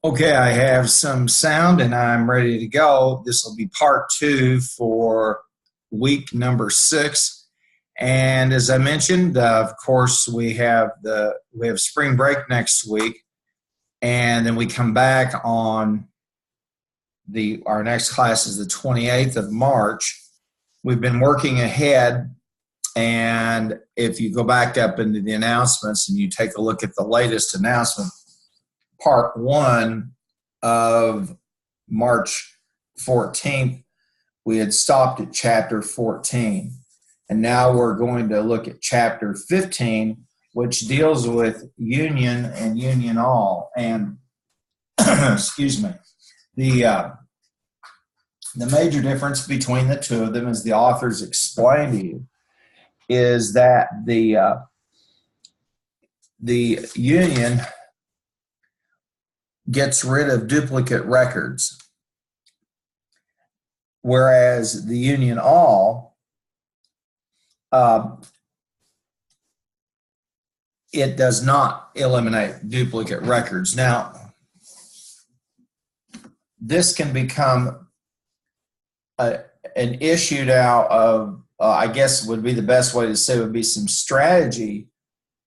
Okay, I have some sound and I'm ready to go. This will be part two for week number 6. And as I mentioned, of course, we have spring break next week, and then we come back on the our next class is the 28th of March. We've been working ahead, and if you go back up into the announcements and you take a look at the latest announcement, part one of March 14th, we had stopped at chapter 14. And now we're going to look at chapter 15, which deals with union and union all. And, excuse me, the major difference between the two of them, as the authors explain to you, is that the union gets rid of duplicate records, whereas the union all, it does not eliminate duplicate records. Now, this can become an issue now of, I guess would be the best way to say, would be some strategy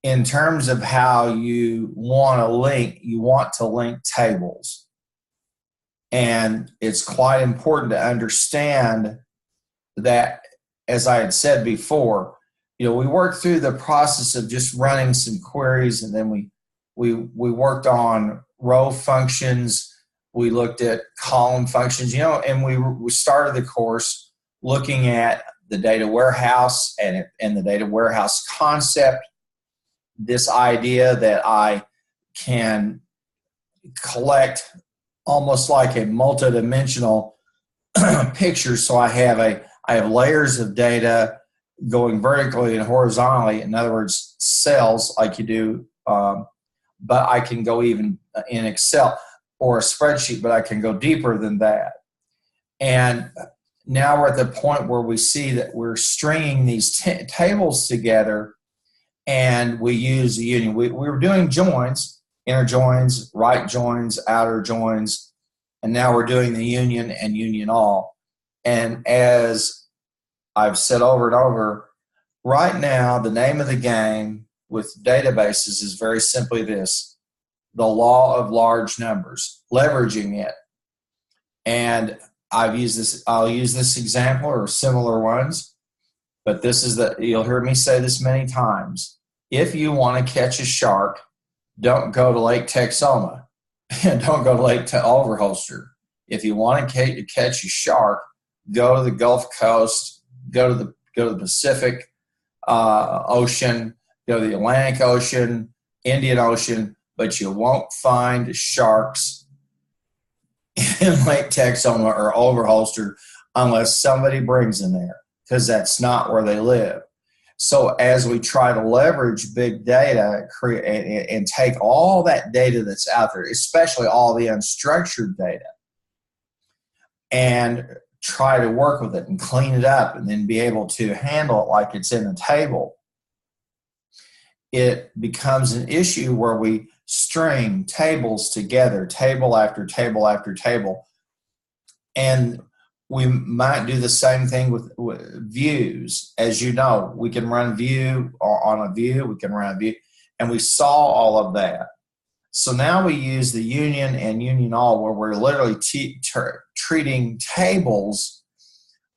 in terms of how you want to link tables. And it's quite important to understand that, as I had said before, we worked through the process of just running some queries, and then we worked on row functions. We looked at column functions, and we started the course looking at the data warehouse and the data warehouse concept. This idea that I can collect almost like a multidimensional picture. So I have layers of data going vertically and horizontally. In other words, cells like you do, but I can go even in Excel or a spreadsheet, but I can go deeper than that. And now we're at the point where we see that we're stringing these tables together, and we use a union. We were doing joins, inner joins, right joins, outer joins, and now we're doing the union and union all. And as I've said over and over, right now the name of the game with databases is very simply this: the law of large numbers, leveraging it. And I'll use this example or similar ones, but you'll hear me say this many times. If you want to catch a shark, don't go to Lake Texoma and don't go to Lake Overholster. If you want to catch a shark, go to the Gulf Coast, go to the Pacific Ocean, go to the Atlantic Ocean, Indian Ocean, but you won't find sharks in Lake Texoma or Overholster unless somebody brings them there, because that's not where they live. So as we try to leverage big data and take all that data that's out there, especially all the unstructured data, and try to work with it and clean it up and then be able to handle it like it's in a table, it becomes an issue where we string tables together, table after table after table. And we might do the same thing with views. As you know, we can run view on a view, we can run a view, and we saw all of that. So now we use the union and union all, where we're literally treating tables.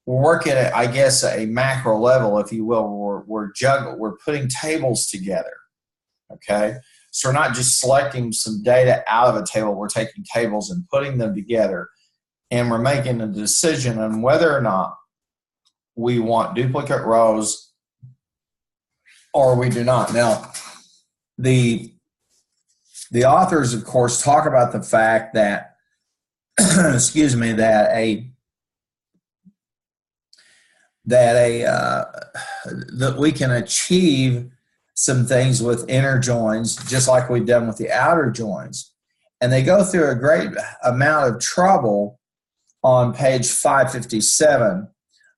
We're working at, I guess, a macro level, if you will. We're putting tables together, okay? So we're not just selecting some data out of a table. We're taking tables and putting them together, and we're making a decision on whether or not we want duplicate rows or we do not. Now, the authors, of course, talk about the fact that, excuse me, that we can achieve some things with inner joins, just like we've done with the outer joins. And they go through a great amount of trouble on page 557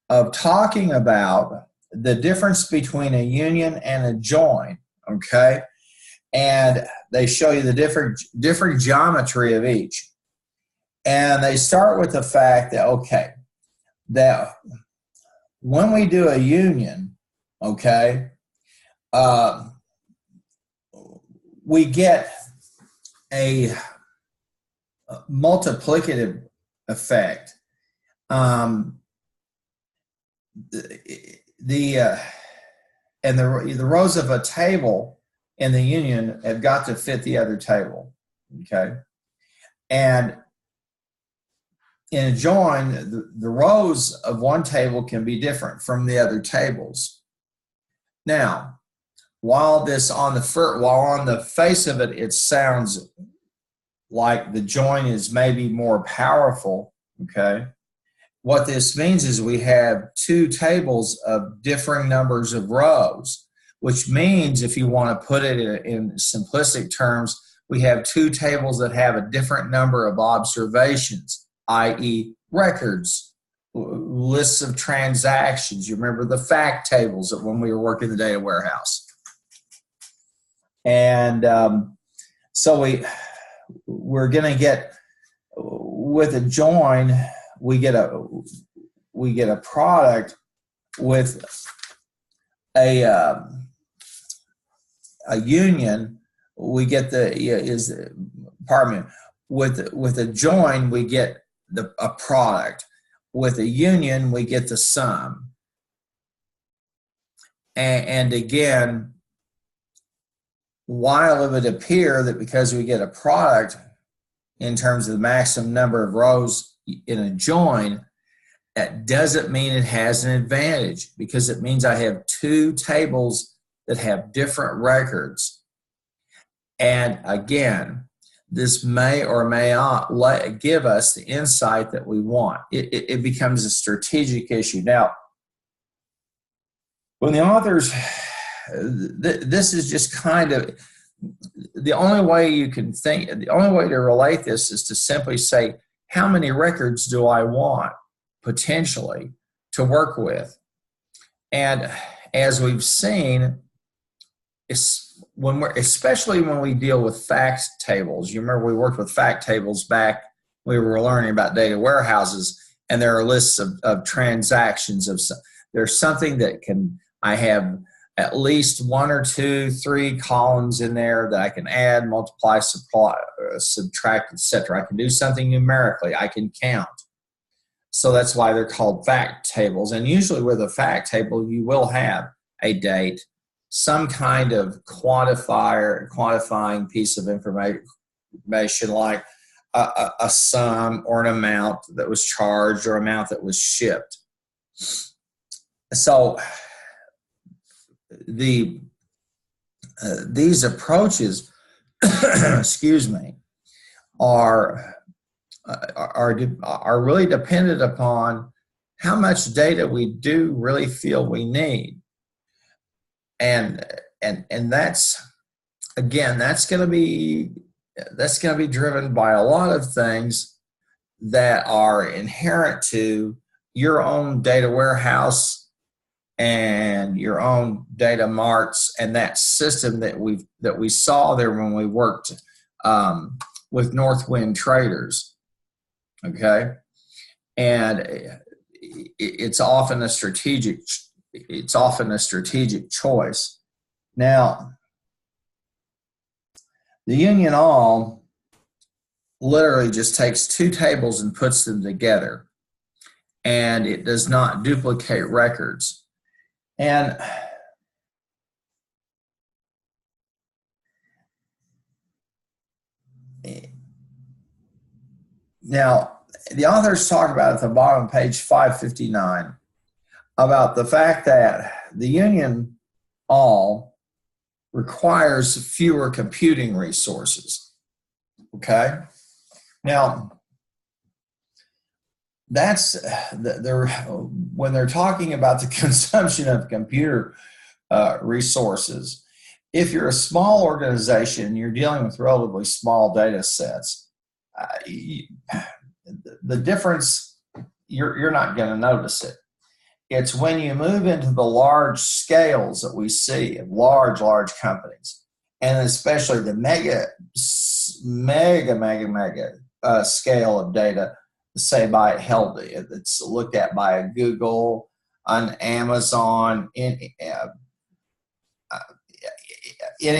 of talking about the difference between a union and a join, okay? And they show you the different geometry of each. And they start with the fact that, okay, that when we do a union, okay, we get a multiplicative effect. The rows of a table in the union have got to fit the other table, okay? And in a join, the rows of one table can be different from the other tables. Now, while on the face of it, it sounds like the join is maybe more powerful, okay? What this means is we have two tables of differing numbers of rows, which means, if you want to put it in simplistic terms, we have two tables that have a different number of observations, i.e. records, lists of transactions. You remember the fact tables of when we were working the data warehouse. And so we're going to get, with a join, we get a product with a union. We get with a join, we get a product. With a union, we get the sum. And again, while it would appear that because we get a product in terms of the maximum number of rows in a join, that doesn't mean it has an advantage, because it means I have two tables that have different records. And again, this may or may not give us the insight that we want. It becomes a strategic issue. Now, when the authors, this is just kind of, the only way you can think, the only way to relate this is to simply say, how many records do I want potentially to work with? And as we've seen, especially when we deal with fact tables, you remember we worked with fact tables back, we were learning about data warehouses, and there are lists of transactions. There's something that I have at least 1 or 2, 3 columns in there that I can add, multiply, subtract, etc. I can do something numerically. I can count. So that's why they're called fact tables. And usually with a fact table, you will have a date, some kind of quantifying piece of information like a sum or an amount that was charged or amount that was shipped. So these approaches, excuse me, are really dependent upon how much data we do really feel we need, and that's, again, that's going to be driven by a lot of things that are inherent to your own data warehouse and your own data marts, and that system that we saw there when we worked with Northwind Traders. Okay, and it's often a strategic choice. Now, the union all literally just takes two tables and puts them together, and it does not duplicate records. And now, the authors talk about at the bottom of page 559 about the fact that the union all requires fewer computing resources. Okay? Now, that's when they're talking about the consumption of computer resources. If you're a small organization, you're dealing with relatively small data sets, the difference, you're not going to notice it. It's when you move into the large scales that we see of large companies, and especially the mega scale of data, say by held, it's looked at by a Google, on Amazon, any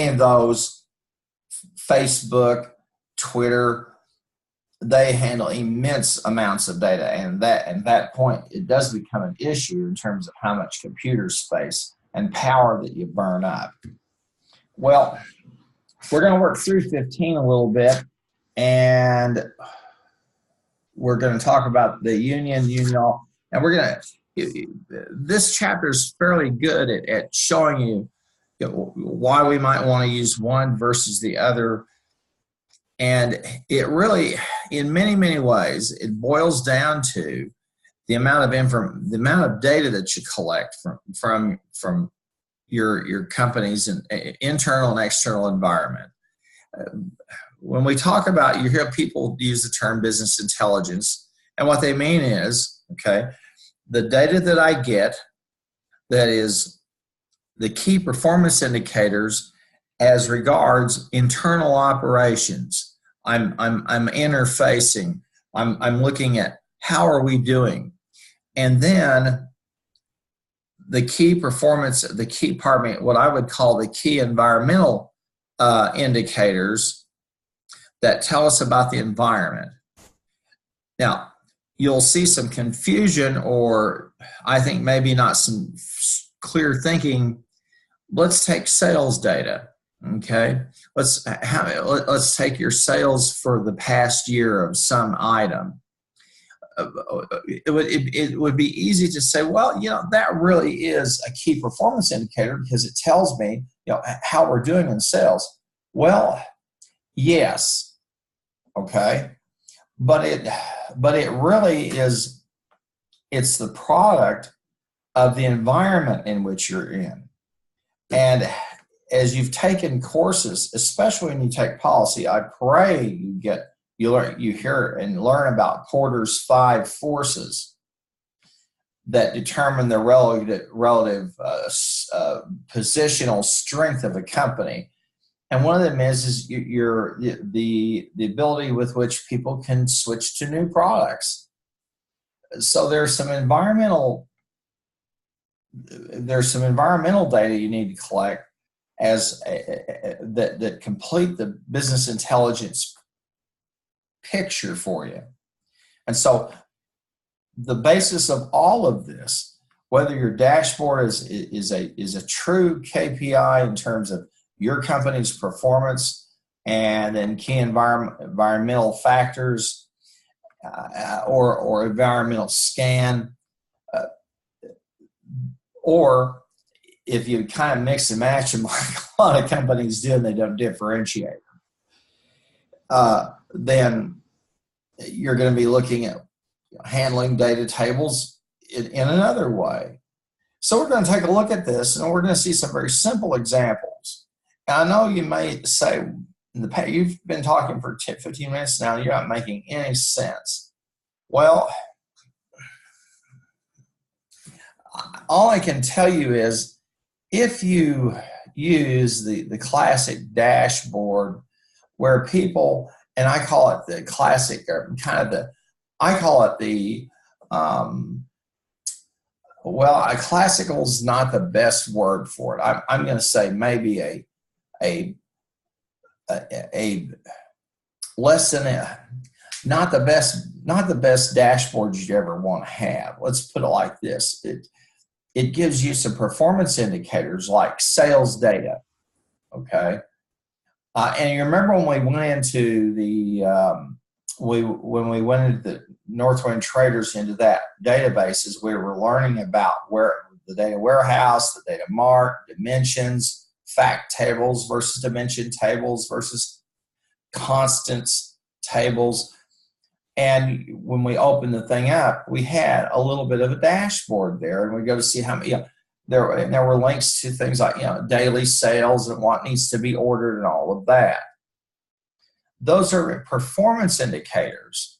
of those, Facebook, Twitter, they handle immense amounts of data, and at that point, it does become an issue in terms of how much computer space and power that you burn up. Well, we're going to work through 15 a little bit, and we're going to talk about the union, and we're going to. This chapter is fairly good at showing you, why we might want to use one versus the other. And it really, in many, many ways, it boils down to the amount of data that you collect from your company's internal and external environment. When we talk about, you hear people use the term business intelligence, and what they mean is, okay, the data that I get that is the key performance indicators as regards internal operations. I'm interfacing. I'm looking at how are we doing, and then the key performance, what I would call the key environmental indicators that tell us about the environment. Now, you'll see some confusion, or I think maybe not some clear thinking. Let's take sales data. Okay, let's take your sales for the past year of some item. It would be easy to say, well, that really is a key performance indicator because it tells me, how we're doing in sales. Well, yes, okay, but it really is. It's the product of the environment in which you're in, and as you've taken courses, especially when you take policy, I pray you hear and learn about Porter's 5 forces that determine the relative positional strength of a company. And one of them is the ability with which people can switch to new products. So there's some environmental data you need to collect that complete the business intelligence picture for you. And so the basis of all of this, whether your dashboard is a true KPI in terms of your company's performance and then key environmental factors or environmental scan, or if you kind of mix and match them like a lot of companies do and they don't differentiate them, then you're going to be looking at handling data tables in another way. So we're going to take a look at this, and we're going to see some very simple examples. And I know you may say, you've been talking for 15 minutes now, you're not making any sense. Well, all I can tell you is, if you use the classic dashboard where people, and I call it the classic, or classical is not the best word for it. I'm going to say maybe a less than not the best dashboard you ever want to have. Let's put it like this. It gives you some performance indicators like sales data, okay? And you remember when we went into when we went into the Northwind Traders into that databases, we were learning about where the data warehouse, the data mart, dimensions, fact tables versus dimension tables versus constants tables. And when we opened the thing up, we had a little bit of a dashboard there, and we go to see how many, there were links to things like, daily sales and what needs to be ordered and all of that. Those are performance indicators,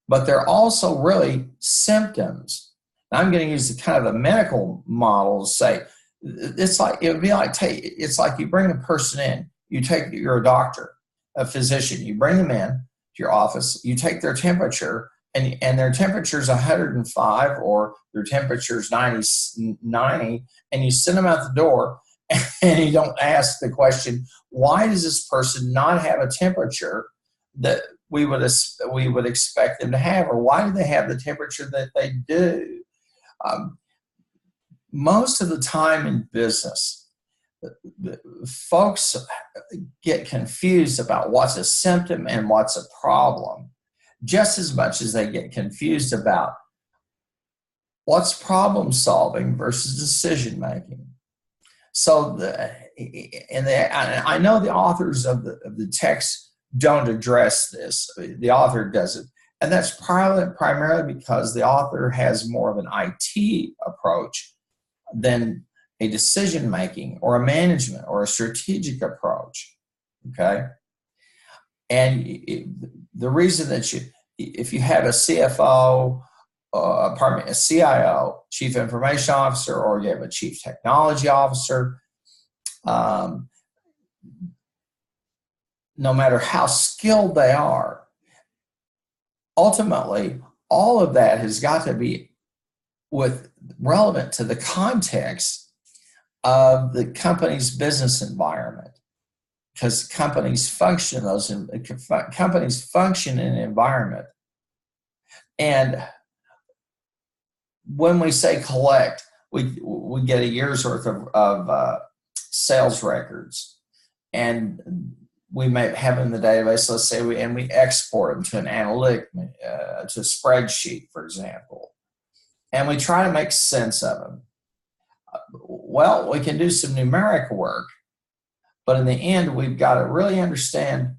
but they're also really symptoms. Now, I'm going to use the kind of the medical model to say It's like, it would be like, it's like you bring a person in, you're a doctor, a physician, you bring them in to your office, you take their temperature, and their temperature is 105 or their temperature is 90, and you send them out the door, and you don't ask the question, why does this person not have a temperature that we would expect them to have, or why do they have the temperature that they do? Most of the time in business, folks get confused about what's a symptom and what's a problem, just as much as they get confused about what's problem solving versus decision making. So, I know the authors of the text don't address this. The author doesn't, and that's primarily because the author has more of an IT approach than a decision making or a management or a strategic approach. Okay, and the reason that if you have a CFO, a CIO, Chief Information Officer, or you have a Chief Technology Officer, no matter how skilled they are, ultimately, all of that has got to be relevant to the context of the company's business environment, because companies function in an environment. And when we say collect, we get a year's worth of sales records, and we may have them in the database. Let's say we export them to an analytic, to a spreadsheet, for example, and we try to make sense of them. Well, we can do some numeric work, but in the end, we've got to really understand,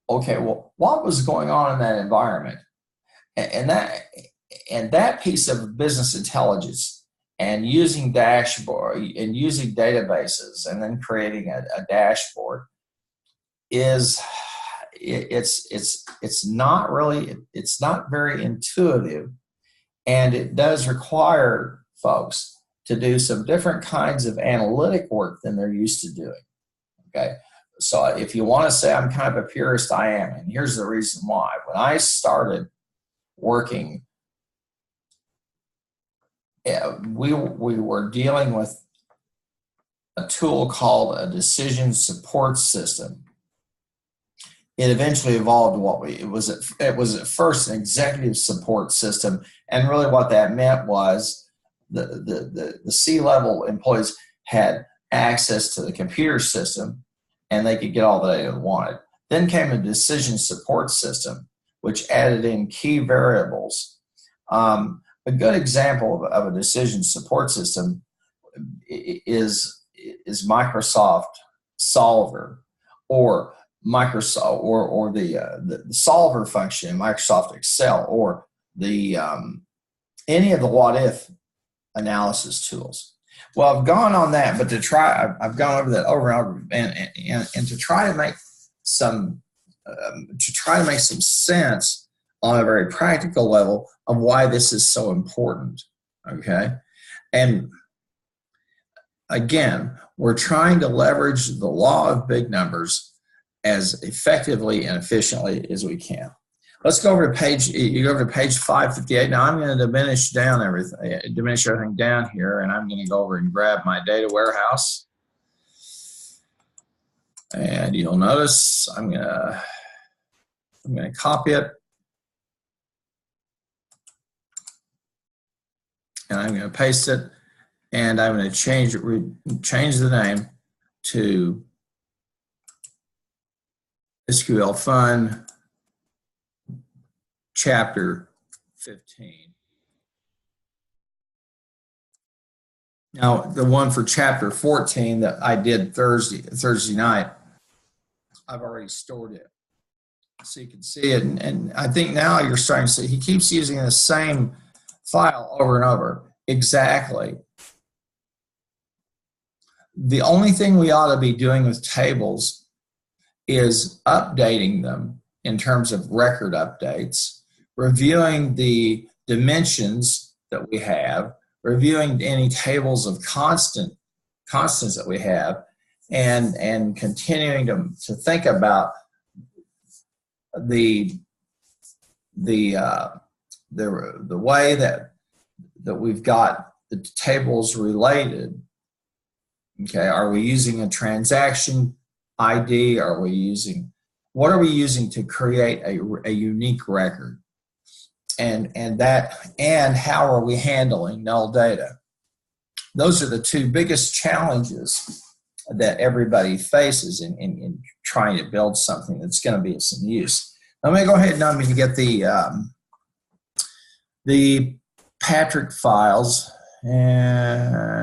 okay, well, what was going on in that environment? And that piece of business intelligence, and using dashboard and using databases and then creating a dashboard, it's not very intuitive, and it does require folks to do some different kinds of analytic work than they're used to doing. Okay, so if you want to say I'm kind of a purist, I am, and here's the reason why. When I started working, we were dealing with a tool called a decision support system. It eventually evolved to it was at first an executive support system, and really what that meant was the C-level employees had access to the computer system, and they could get all the data they wanted. Then came a decision support system, which added in key variables. A good example of a decision support system is Microsoft Solver, or Microsoft, or the solver function in Microsoft Excel, or the any of the what if analysis tools. Well, I've gone on that, but I've gone over that over and over, and to try to make some sense on a very practical level of why this is so important. Okay, and again, we're trying to leverage the law of big numbers as effectively and efficiently as we can. Let's go over to page 558. Now I'm going to diminish everything down here, and I'm going to go over and grab my data warehouse. And you'll notice I'm going to copy it, and I'm going to paste it, and I'm going to change the name to SQL Fund Chapter 15. Now, the one for Chapter 14 that I did Thursday night, I've already stored it, so you can see it. And I think now you're starting to see he keeps using the same file over and over. Exactly. The only thing we ought to be doing with tables is updating them in terms of record updates, reviewing the dimensions that we have, reviewing any tables of constant constants that we have, and continuing to think about the way that we've got the tables related. Okay, are we using a transaction ID? What are we using to create a unique record? And how are we handling null data? Those are the two biggest challenges that everybody faces in trying to build something that's going to be of some use. Let me go ahead and I'm going to get the Patrick files, and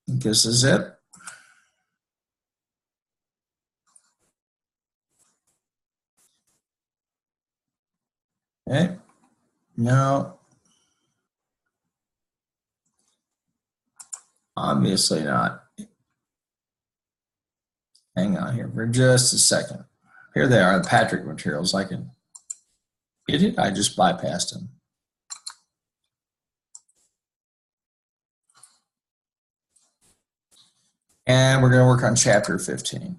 this is it. Okay. No. Obviously not. Hang on here for just a second. Here they are, the Patrick materials. I can get it. I just bypassed them. And we're going to work on chapter 15.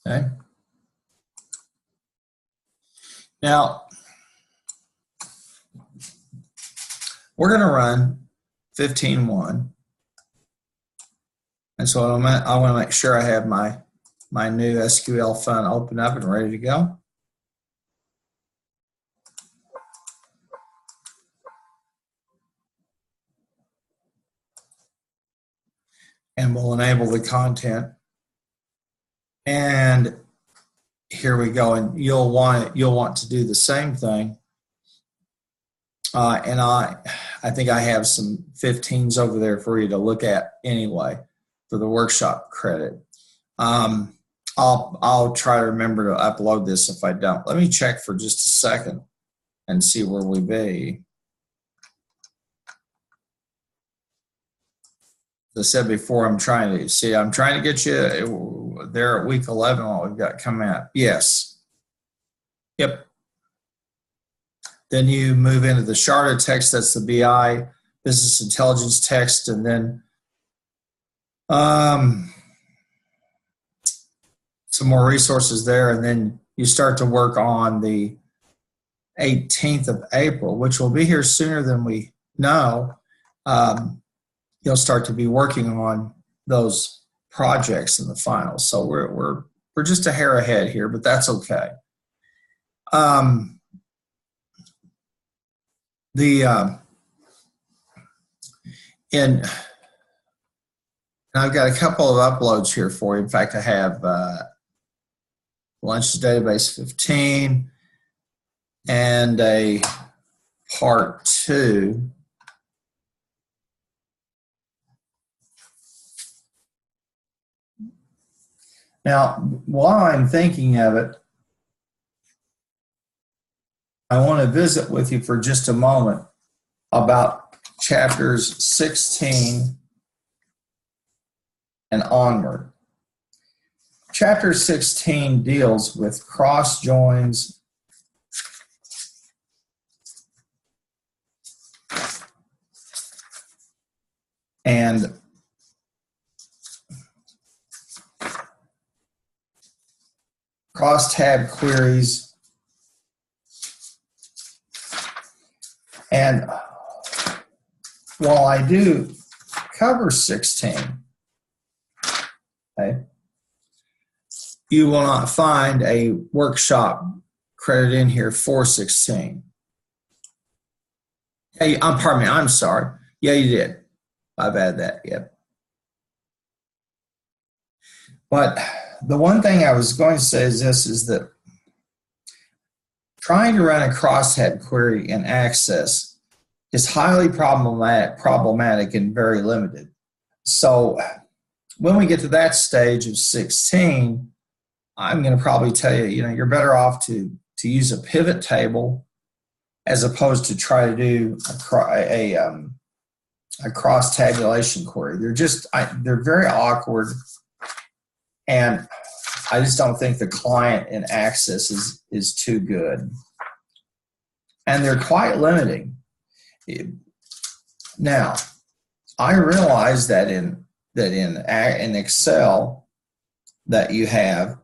Okay. Now, we're going to run 15.1. And so I want to make sure I have my new SQL file open up and ready to go. And we'll enable the content. And here we go. And you'll want to do the same thing. And I think I have some 15s over there for you to look at anyway for the workshop credit. I'll try to remember to upload this if I don't. Let me check for just a second and see where we be. As I said before, I'm trying to get you there at week 11, what we've got coming out. Yes. Yep. Then you move into the Charter text, that's the BI, business intelligence text, and then some more resources there, and then you start to work on the 18th of April, which will be here sooner than we know. You'll start to be working on those projects in the finals. So we're just a hair ahead here, but that's okay. And I've got a couple of uploads here for you. In fact, I have Lunch Database 15 and a part 2. Now, while I'm thinking of it, I want to visit with you for just a moment about chapters 16 and onward. Chapter 16 deals with cross joins and cross-tab queries, and while I do cover 16, okay, you will not find a workshop credit in here for 16. Hey, pardon me, I'm sorry. Yeah, you did. I've added that, yep. But the one thing I was going to say is this, is that trying to run a crosshead query in Access is highly problematic and very limited. So when we get to that stage of 16, I'm going to probably tell you, you're better off to use a pivot table as opposed to try to do a cross tabulation query. They're very awkward, and I just don't think the client in Access is too good. and they're quite limiting. Now, I realize that in Excel that you have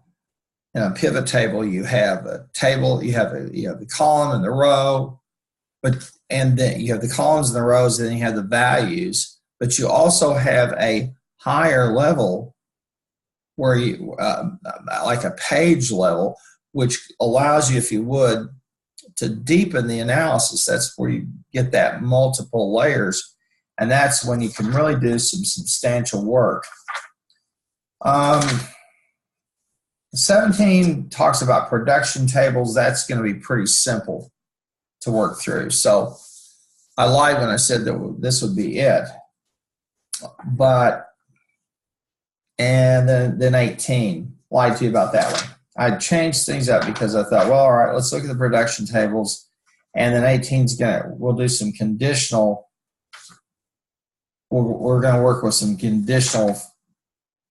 in a pivot table, you have a table, you have the column and the row, and then you have the columns and the rows, and then you have the values, but you also have a higher level where you like a page level, which allows you, if you would, to deepen the analysis. That's where you get that multiple layers, and that's when you can really do some substantial work. 17 talks about production tables. That's going to be pretty simple to work through. So I lied when I said that this would be it. And then 18, lied to you about that one. I changed things up because I thought, well, all right, let's look at the production tables. And then 18 is we'll do some conditional. We're going to work with some conditional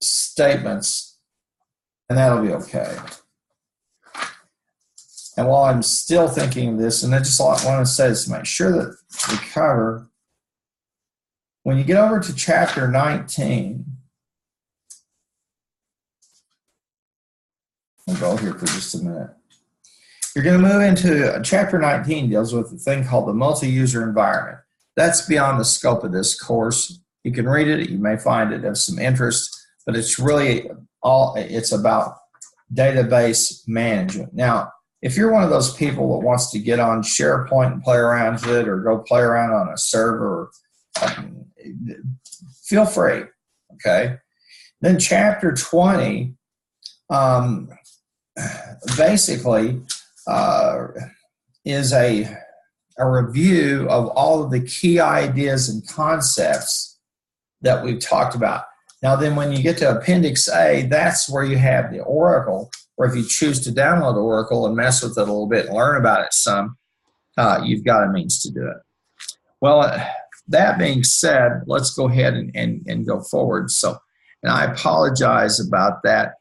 statements, and that'll be okay. And while I'm still thinking of this, and I just want to say this to make sure that we cover, when you get over to chapter 19, I'll go here for just a minute. You're going to move into chapter 19, deals with a thing called the multi-user environment. That's beyond the scope of this course. You can read it. You may find it of some interest, but it's really it's about database management. Now, if you're one of those people that wants to get on SharePoint and play around with it, or go play around on a server, feel free, okay? Then chapter 20 basically is a review of all of the key ideas and concepts that we've talked about. Now then, when you get to Appendix A, that's where you have the Oracle, or if you choose to download Oracle and mess with it a little bit and learn about it some, you've got a means to do it. Well, that being said, let's go ahead and go forward. So, and I apologize about that.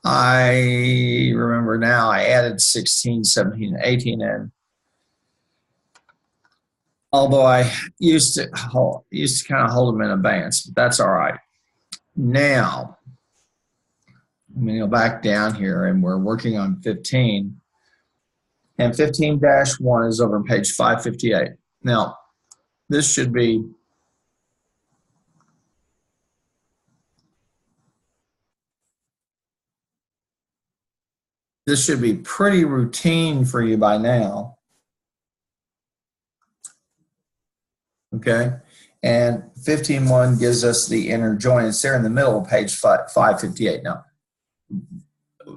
I remember now I added 16, 17, 18 in. Although I used to kind of hold them in advance, but that's all right. Now, I'm going to go back down here, and we're working on 15. And 15-1 is over on page 558. Now, this should be pretty routine for you by now. Okay, and 15.1 gives us the inner join. It's there in the middle of page 558. Now,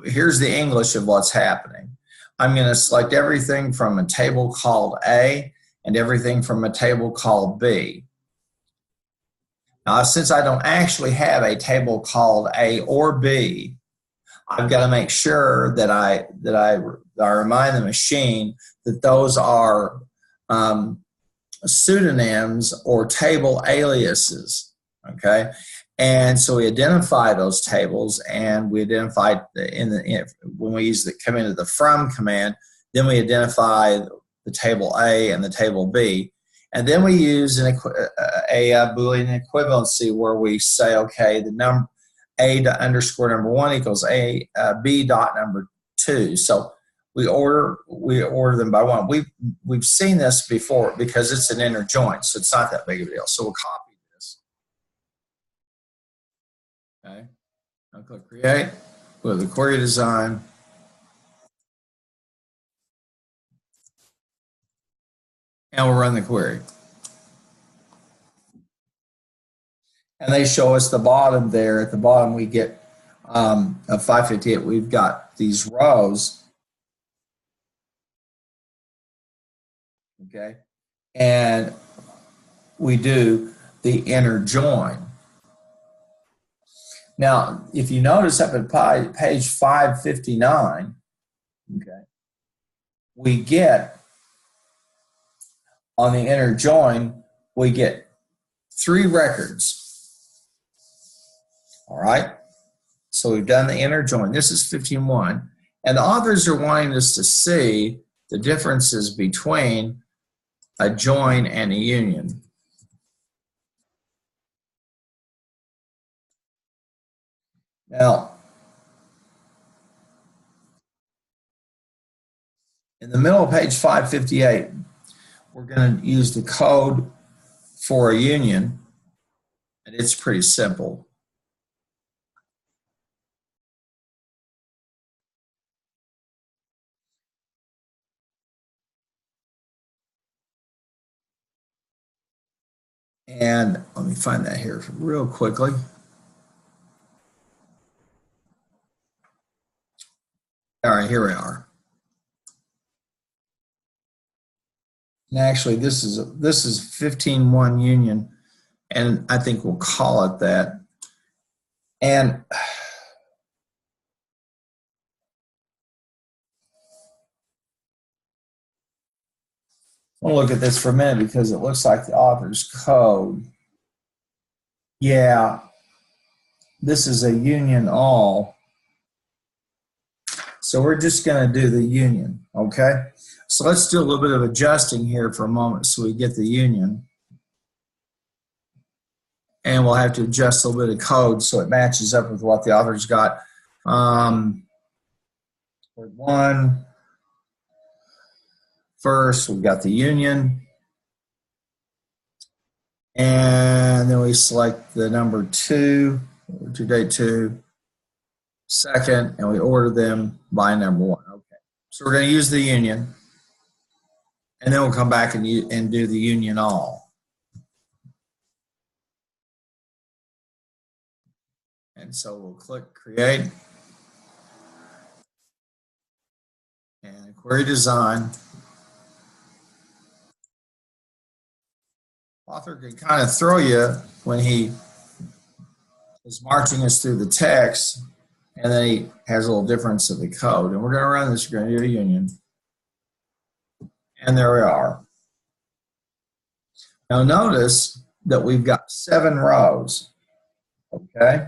here's the English of what's happening. I'm going to select everything from a table called A and everything from a table called B. Now, since I don't actually have a table called A or B, I've got to make sure that I remind the machine that those are pseudonyms or table aliases, okay? And so we identify those tables, and we identify when we come into the from command, then we identify the table A and the table B. And then we use a Boolean equivalency where we say, okay, the number A underscore number 1 equals B dot number 2. So we order them by 1. We've seen this before because it's an inner join, so it's not that big of a deal. So we'll copy this. Okay. I'll click create. Go to the query design. And we'll run the query. And they show us the bottom there. At the bottom, we get of 558, we've got these rows. Okay. And we do the inner join. Now, if you notice up at page 559, okay, we get on the inner join, we get 3 records. All right. So we've done the inner join. This is 15.1. And the authors are wanting us to see the differences between a join and a union. Now, in the middle of page 558, we're going to use the code for a union, and it's pretty simple. And let me find that here real quickly. All right, here we are. And actually, this is 15-1 union, and I think we'll call it that. And we'll look at this for a minute because it looks like the author's code. Yeah, this is a union all. So we're just going to do the union, okay? So let's do a little bit of adjusting here for a moment so we get the union. And we'll have to adjust a little bit of code so it matches up with what the author's got. One, first, we've got the union. And then we select the number 2, to date 2, second, and we order them by number 1. Okay. So we're going to use the union. And then we'll come back and do the union all. And so we'll click create and query design. Author can kind of throw you when he is marching us through the text, and then he has a little difference of the code. And we're going to run this, we're going to do a union. And there we are. Now notice that we've got 7 rows, okay?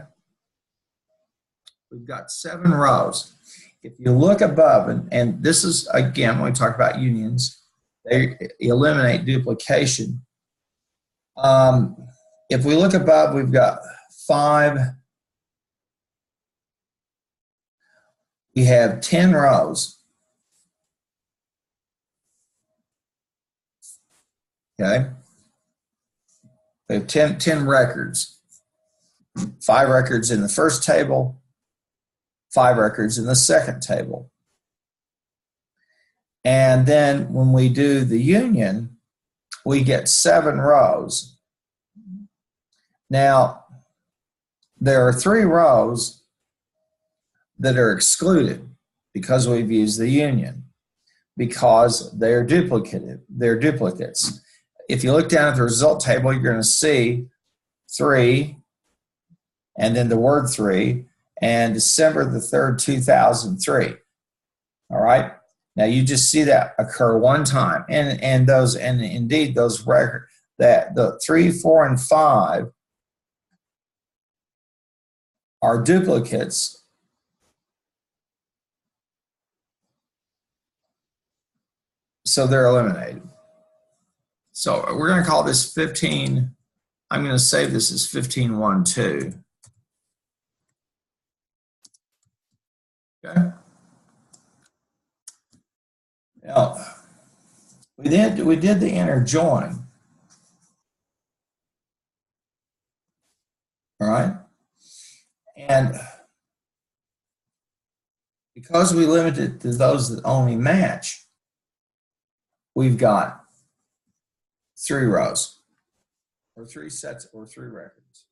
We've got 7 rows. If you look above, and this is, again, when we talk about unions, they eliminate duplication. If we look above, we've got 5. We have 10 rows. Okay? We have 10 records. 5 records in the first table, 5 records in the second table. And then when we do the union, we get 7 rows. Now, there are 3 rows that are excluded because we've used the union, because they're duplicative. They're duplicates. If you look down at the result table, you're going to see 3, and then the word 3, and December the 3rd, 2003. All right? Now you just see that occur one time, and indeed those records, that the 3, 4, and 5 are duplicates. So they're eliminated. So we're going to call this 15. I'm going to save this as 15.1.2. Okay. Now we did the inner join. All right. And because we limit it to those that only match, we've got 3 rows, or 3 sets, or 3 records.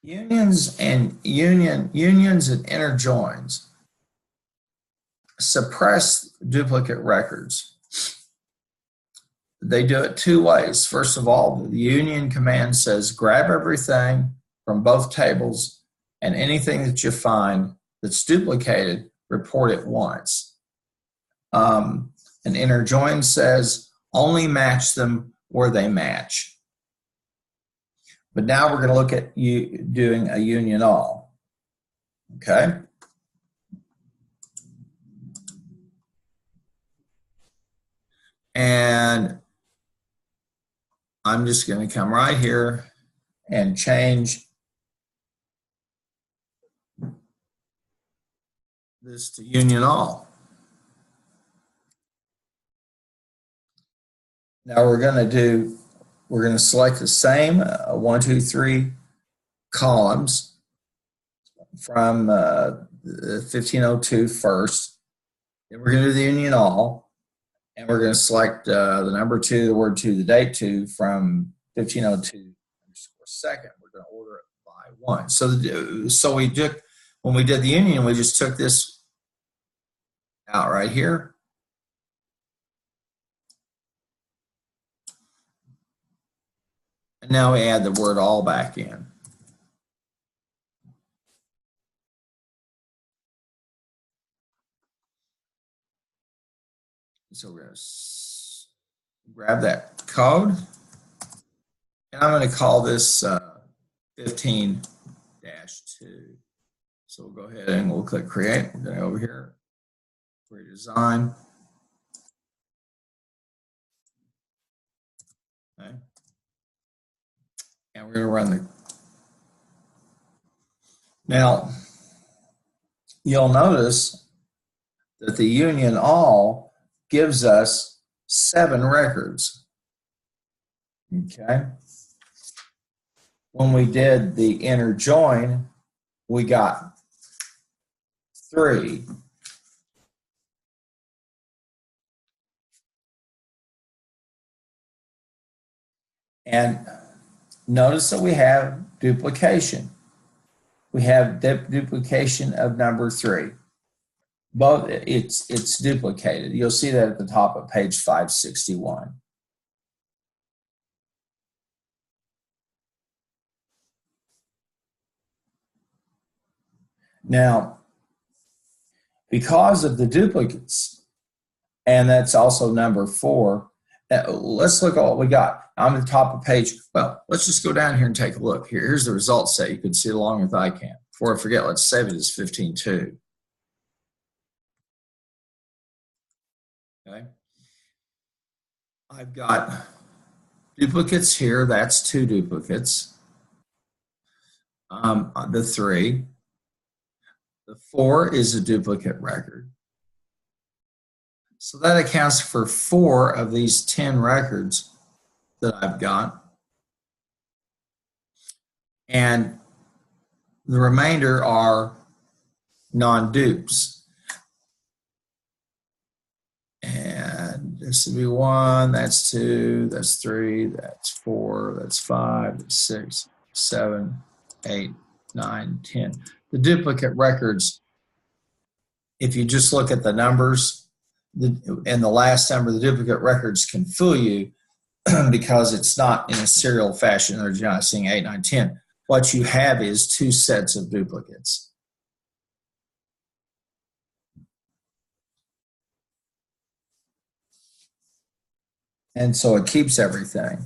Unions and inner joins suppress duplicate records. They do it 2 ways. First of all, the union command says grab everything from both tables, and anything that you find that's duplicated, report it once. An inner join says only match them where they match. But now we're going to look at you doing a union all. Okay. And I'm just going to come right here and change this to union all. Now we're going to select the same 1, 2, 3 columns from 1502 first. Then we're going to do the union all, and we're going to select the number 2, the word 2, the date 2 from 1502 second. We're going to order it by 1. So we took, when we did the union, we just took this out right here. And now we add the word all back in. So we're going to grab that code, and I'm going to call this 15-2. So we'll go ahead and we'll click create. We're going to go over here, create design. Okay. And we're going to run the. Now, you'll notice that the union all gives us 7 records. Okay. When we did the inner join, we got 3. And notice that we have duplication. We have duplication of number 3. Both it's duplicated. You'll see that at the top of page 561. Now, because of the duplicates, and that's also number 4, let's look at what we got. I'm at the top of page. Well, let's just go down here and take a look. Here's the results set. You can see along with ICANN. Before I forget, let's save it as 15.2. Okay. I've got duplicates here. That's 2 duplicates. The 3. The 4 is a duplicate record. So that accounts for 4 of these 10 records that I've got. And the remainder are non-dupes. And this would be 1, that's 2, that's 3, that's 4, that's 5, that's 6, 7, 8, 9, 10. The duplicate records, if you just look at the numbers and the last number, the duplicate records can fool you because it's not in a serial fashion. They're not seeing 8, 9, 10. What you have is 2 sets of duplicates. And so it keeps everything.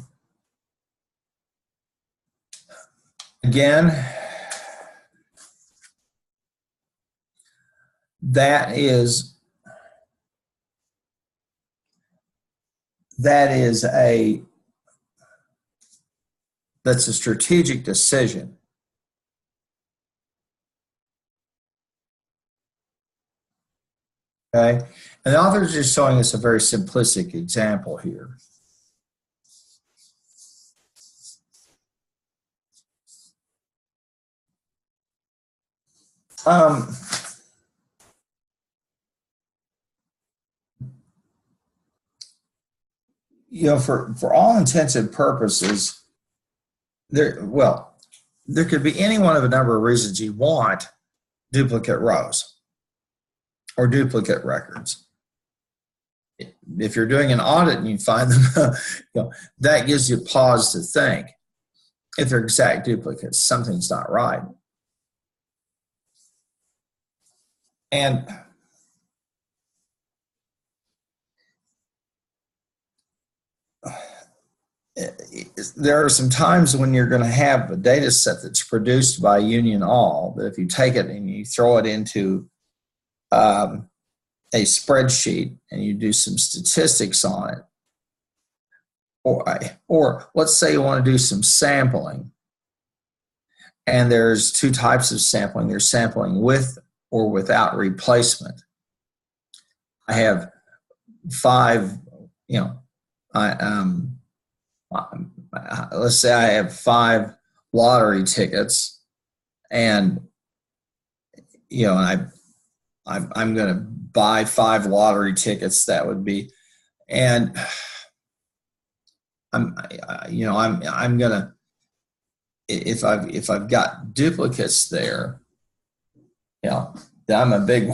Again, that's a strategic decision. Okay, and the author is just showing us a very simplistic example here. You know, for all intents and purposes, there could be any one of a number of reasons you want duplicate rows or duplicate records. If you're doing an audit and you find them, that gives you pause to think. If they're exact duplicates, something's not right. And there are some times when you're going to have a data set that's produced by Union All that if you take it and you throw it into a spreadsheet and you do some statistics on it, or let's say you want to do some sampling, and there's two types of sampling. There's sampling with or without replacement. I have five, let's say I have 5 lottery tickets, and I'm going to buy 5 lottery tickets. That would be, and I'm going to, if I've got duplicates there, I'm a big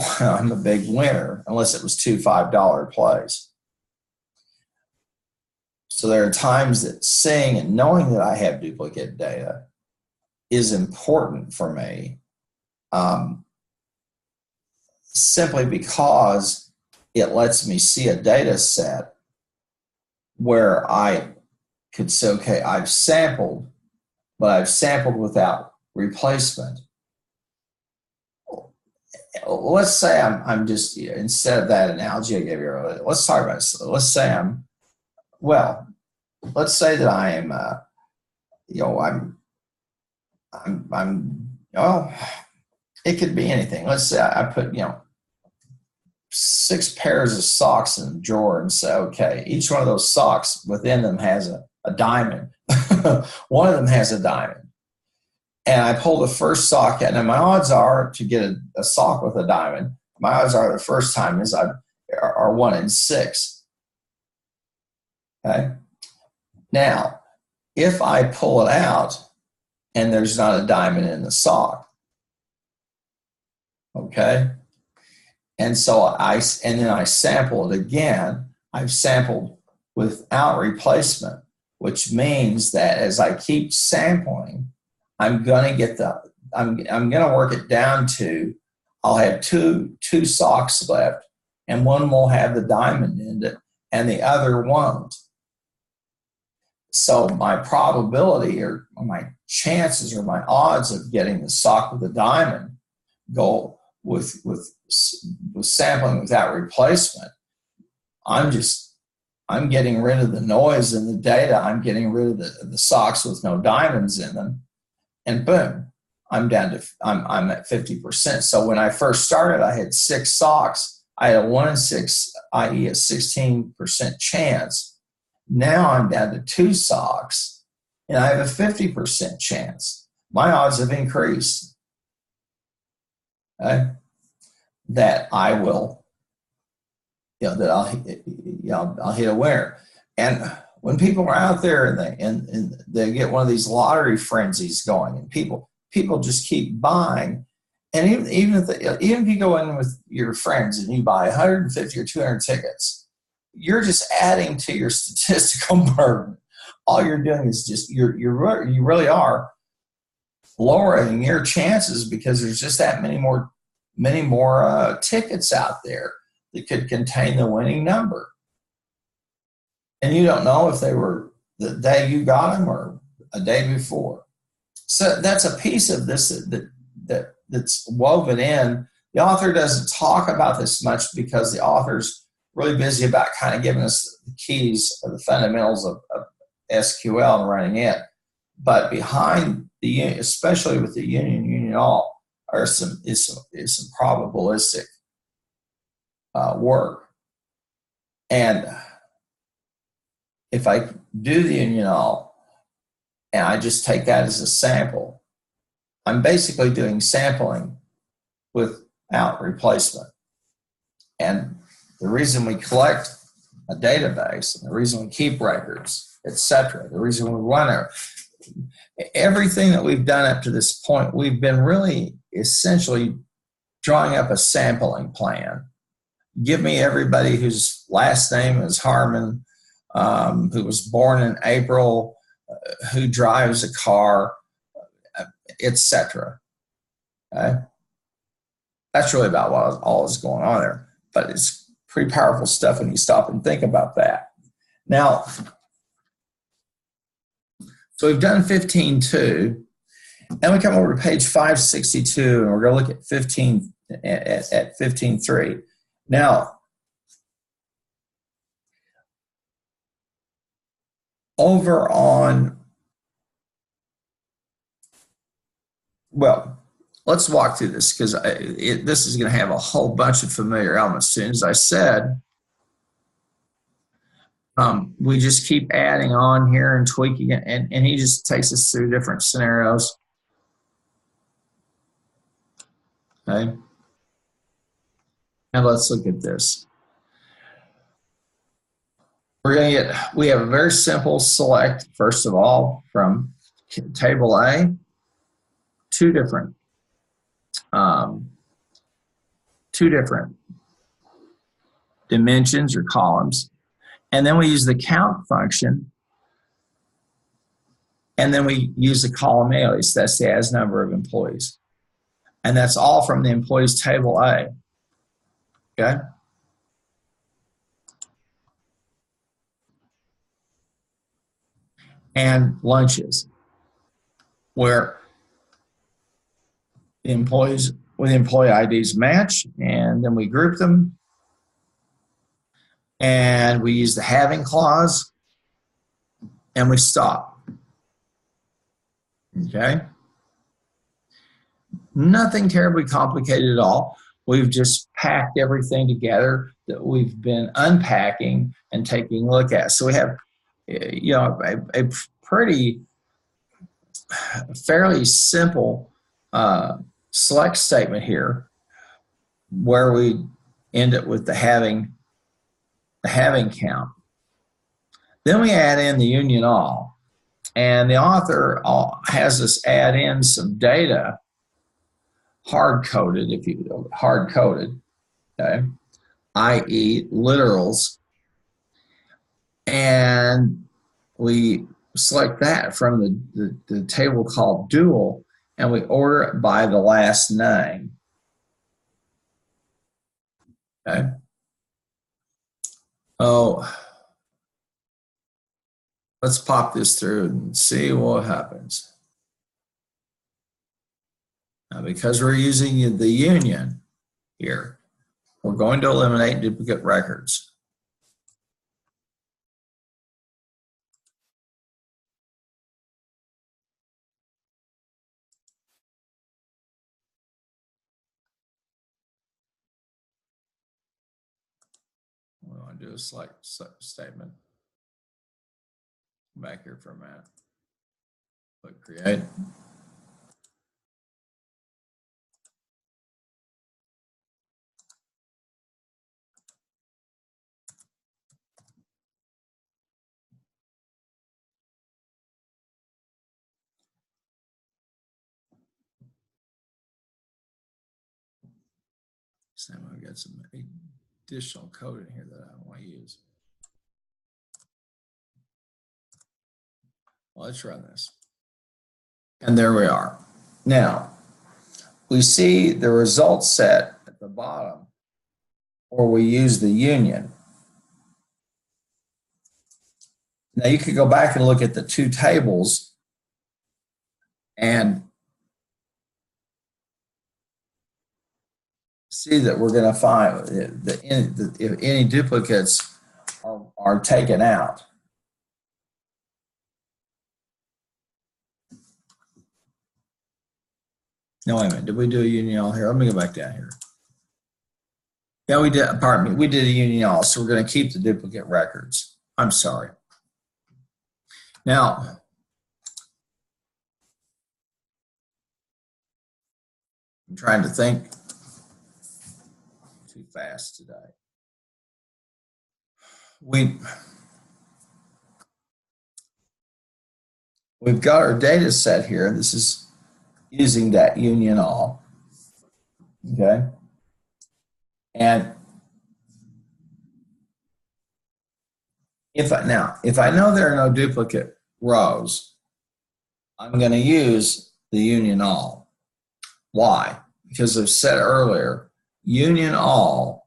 winner unless it was 2 $5 plays. So there are times that seeing and knowing that I have duplicate data is important for me, simply because it lets me see a data set where I could say, okay, I've sampled, but I've sampled without replacement. Let's say I'm just, instead of that analogy I gave you earlier, let's talk about it. Let's say let's say that I am, it could be anything. Let's say I put, 6 pairs of socks in a drawer and say, okay, each one of those socks within them has a diamond. One of them has a diamond. And I pull the first sock out. And my odds are to get a sock with a diamond, my odds are the first time are 1 in 6. Okay. Now, if I pull it out and there's not a diamond in the sock, okay, and so then I sample it again. I've sampled without replacement, which means that as I keep sampling, I'm going to work it down to, I'll have two socks left, and one will have the diamond in it, and the other won't. So my probability or my chances or my odds of getting the sock with a diamond go with sampling without replacement. I'm getting rid of the noise in the data. I'm getting rid of the socks with no diamonds in them, and boom, I'm at 50%. So when I first started, I had 6 socks. I had a 1 in 6, i.e., a 16% chance. Now I'm down to 2 socks, and I have a 50% chance. My odds have increased. Okay? That I will, that I'll hit a winner. And when people are out there and they get one of these lottery frenzies going, and people just keep buying, and even if you go in with your friends and you buy 150 or 200 tickets, you're just adding to your statistical burden. All you're doing is just you really are lowering your chances, because there's just that many more tickets out there that could contain the winning number, and you don't know if they were the day you got them or a day before. So that's a piece of this that's woven in. The author doesn't talk about this much because the author's really busy about kind of giving us the keys or the fundamentals of SQL and running it. But behind especially with the Union All, is some probabilistic work. And if I do the Union All and I just take that as a sample, I'm basically doing sampling without replacement. And the reason we collect a database, and the reason we keep records, etc., the reason we run everything that we've done up to this point, we've been really essentially drawing up a sampling plan. Give me everybody whose last name is Harmon, who was born in April, who drives a car, etc. Okay? That's really about what all is going on there. But it's pretty powerful stuff when you stop and think about that. Now, So we've done 15.2, and we come over to page 562, and we're going to look at 15.3. Now, over on, well, let's walk through this because this is going to have a whole bunch of familiar elements. As soon as I said, we just keep adding on here and tweaking it, and he just takes us through different scenarios. Okay. Now let's look at this. We're going to get, we have a very simple select, first of all, from table A, two different dimensions or columns. And then we use the count function. And then we use the column alias, that's the as number of employees. And that's all from the employees table A. Okay? And lunches, where the employees with employee IDs match, and then we group them. And we use the having clause, and we stop. Okay? Nothing terribly complicated at all. We've just packed everything together that we've been unpacking and taking a look at. So we have, you know, a pretty fairly simple select statement here, where we end it with the having count. Then we add in the union all, and the author has us add in some data, hard-coded, if you will, hard-coded, okay, i.e. literals, and we select that from the table called dual, and we order it by the last name. Okay. Oh, let's pop this through and see what happens. Now, because we're using the union here, we're going to eliminate duplicate records. We want to do a select statement. Back here for a minute. Click create. So I've got some additional code in here that I don't want to use. Well, let's run this. And there we are. Now, we see the result set at the bottom, or we use the union. Now, you could go back and look at the two tables and see that we're going to find that if any duplicates are taken out. No, wait a minute. Did we do a union all here? Let me go back down here. Yeah, we did. Pardon me. We did a union all, so we're going to keep the duplicate records. I'm sorry. Now, I'm trying to think too fast today. We've got our data set here. This is using that union all, okay? And if I know there are no duplicate rows, I'm going to use the union all. Why? Because I've said earlier, union all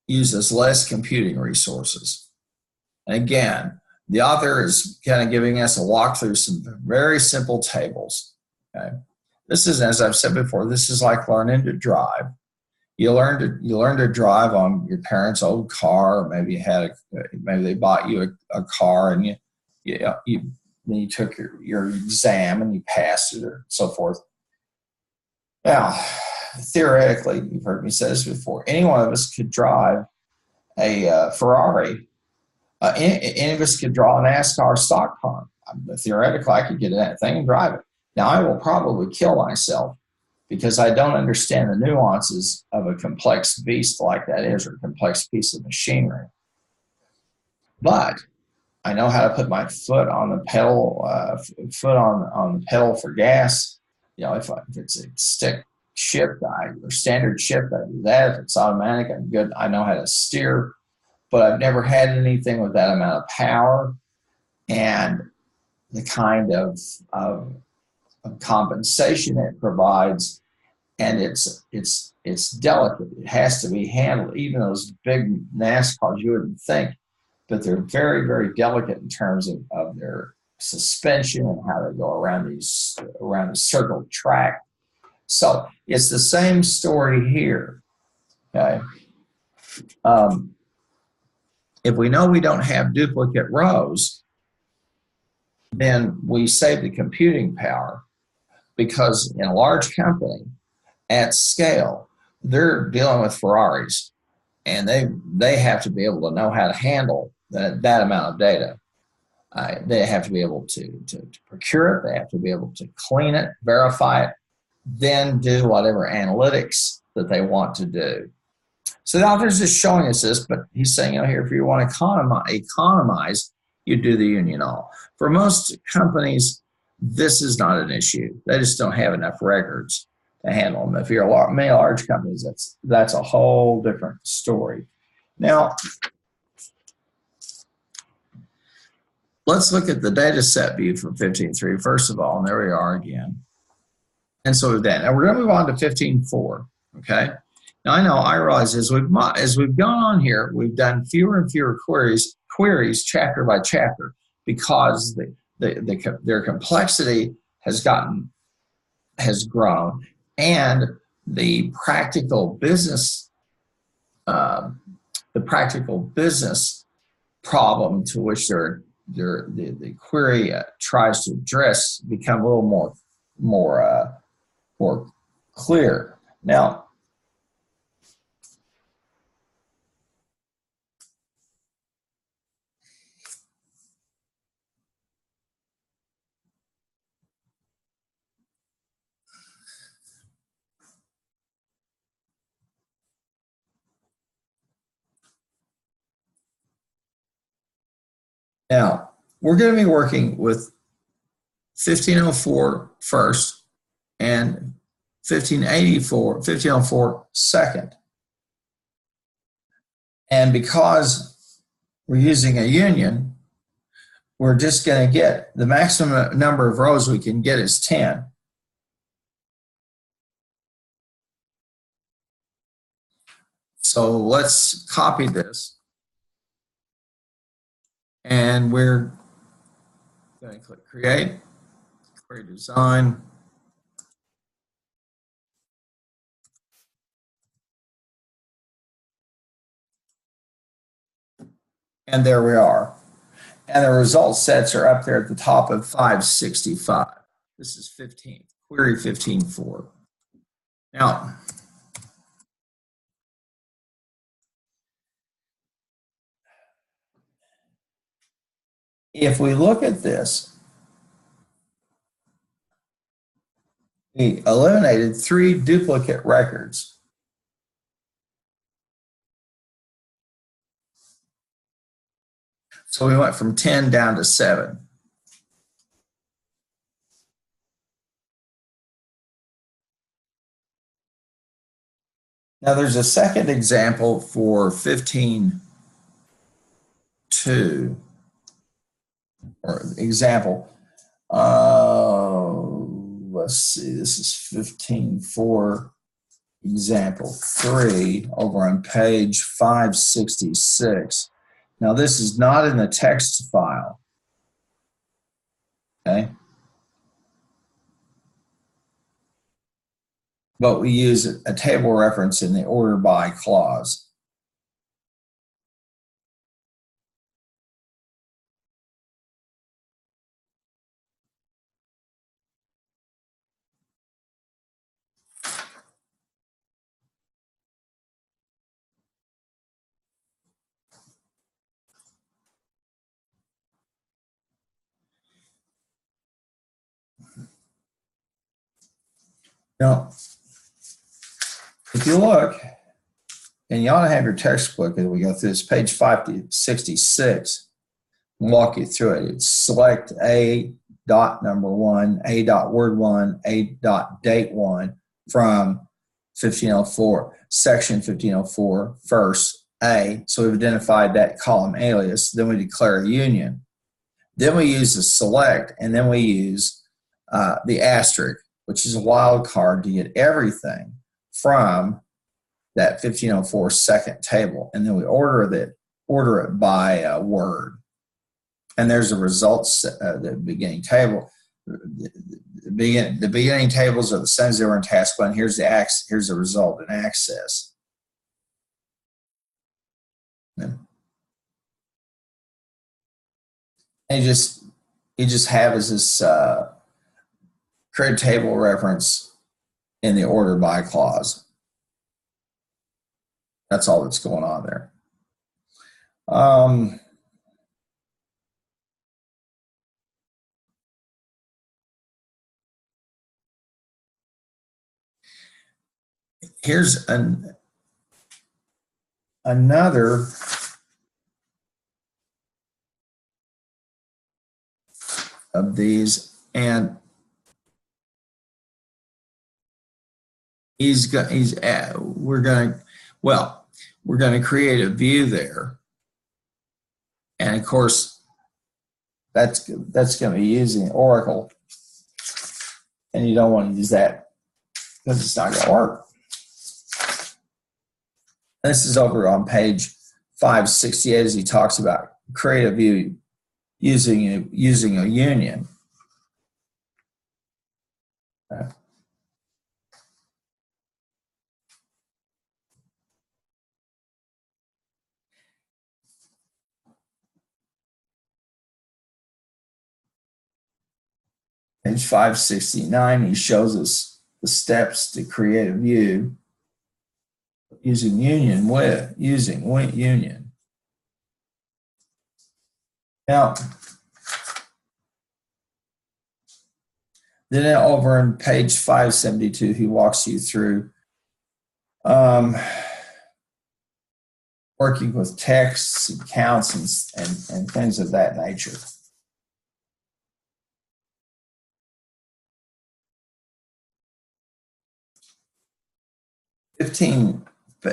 uses less computing resources. And again, the author is kind of giving us a walk through some very simple tables. Okay, this is, as I've said before, this is like learning to drive. You learn to drive on your parents' old car. Or maybe maybe they bought you a car, and you took your exam and you passed it, or so forth. Now, theoretically, you've heard me say this before. Any one of us could drive a Ferrari. Any of us could draw a NASCAR stock car. Theoretically, I could get in that thing and drive it. Now, I will probably kill myself because I don't understand the nuances of a complex beast like that is, or a complex piece of machinery. But I know how to put my foot on the pedal, on the pedal for gas. You know, if it's a stick shift, or standard shift, I do that. If it's automatic, I'm good. I know how to steer, but I've never had anything with that amount of power and the kind of compensation it provides. And it's delicate. It has to be handled. Even those big NASCARs, you wouldn't think, but they're very, very delicate in terms of their suspension and how they go around the circle track. So it's the same story here. Okay. If we know we don't have duplicate rows, then we save the computing power, because in a large company at scale, they're dealing with Ferraris, and they have to be able to know how to handle that amount of data. They have to be able to procure it. They have to be able to clean it, verify it, then do whatever analytics that they want to do. So the author's just showing us this, but he's saying, here, if you want to economize, you do the union all. For most companies, this is not an issue. They just don't have enough records to handle them. If you're many large companies, that's a whole different story. Now, let's look at the data set view from 15.3 first of all, and there we are again. And so with that, now we're going to move on to 15.4. Okay. Now I realize as we've gone on here, we've done fewer and fewer queries chapter by chapter, because their complexity has grown, and the practical business problem to which the query tries to address become a little more clear. Now, we're going to be working with 1504 first and 1504 second. And because we're using a union, we're just going to get the maximum number of rows we can get is 10. So let's copy this. And we're going to click Create, Query Design. And there we are. And the result sets are up there at the top of 565. This is 15, query 15.4. Now, if we look at this, we eliminated 3 duplicate records. So we went from 10 down to 7. Now there's a second example for 15.2, or example. Let's see, this is 15.4, example 3 over on page 566. Now this is not in the text file. Okay. But we use a table reference in the order by clause. Now, if you look, and you ought to have your textbook as we go through this, page 566, walk you through it. It's select A dot number one, A dot word one, A dot date one from 1504, section 1504, first A. So we've identified that column alias. Then we declare a union. Then we use the select, and then we use the asterisk, which is a wild card to get everything from that 1504 second table. And then we order it by word. And there's the results, the beginning table. The beginning tables are the same as they were in task one. Here's the result in access. And you just have as this create table reference in the order by clause. That's all that's going on there. Here's another of these, and we're going to create a view there, and of course that's going to be using Oracle, and you don't want to use that because it's not going to work. This is over on page 568 as he talks about create a view using a union. Page 569, he shows us the steps to create a view using union. Now, then over on page 572, he walks you through working with texts and counts and things of that nature.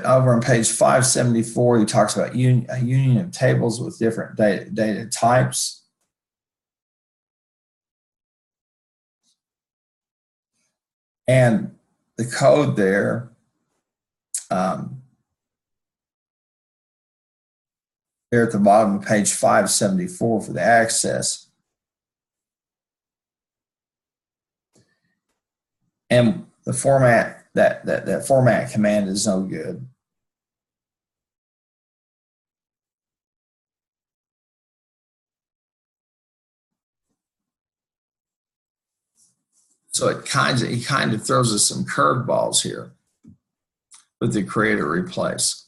Over on page 574, he talks about a union of tables with different data types. And the code there, there at the bottom of page 574 for the access. And the format, that format command is no good. So he kind of throws us some curveballs here with the create or replace.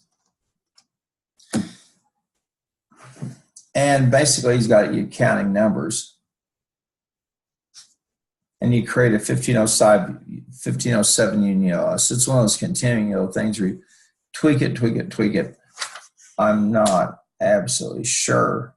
And basically he's got you counting numbers. And you create a 1507 union. So it's one of those continuing little things where you tweak it. I'm not absolutely sure.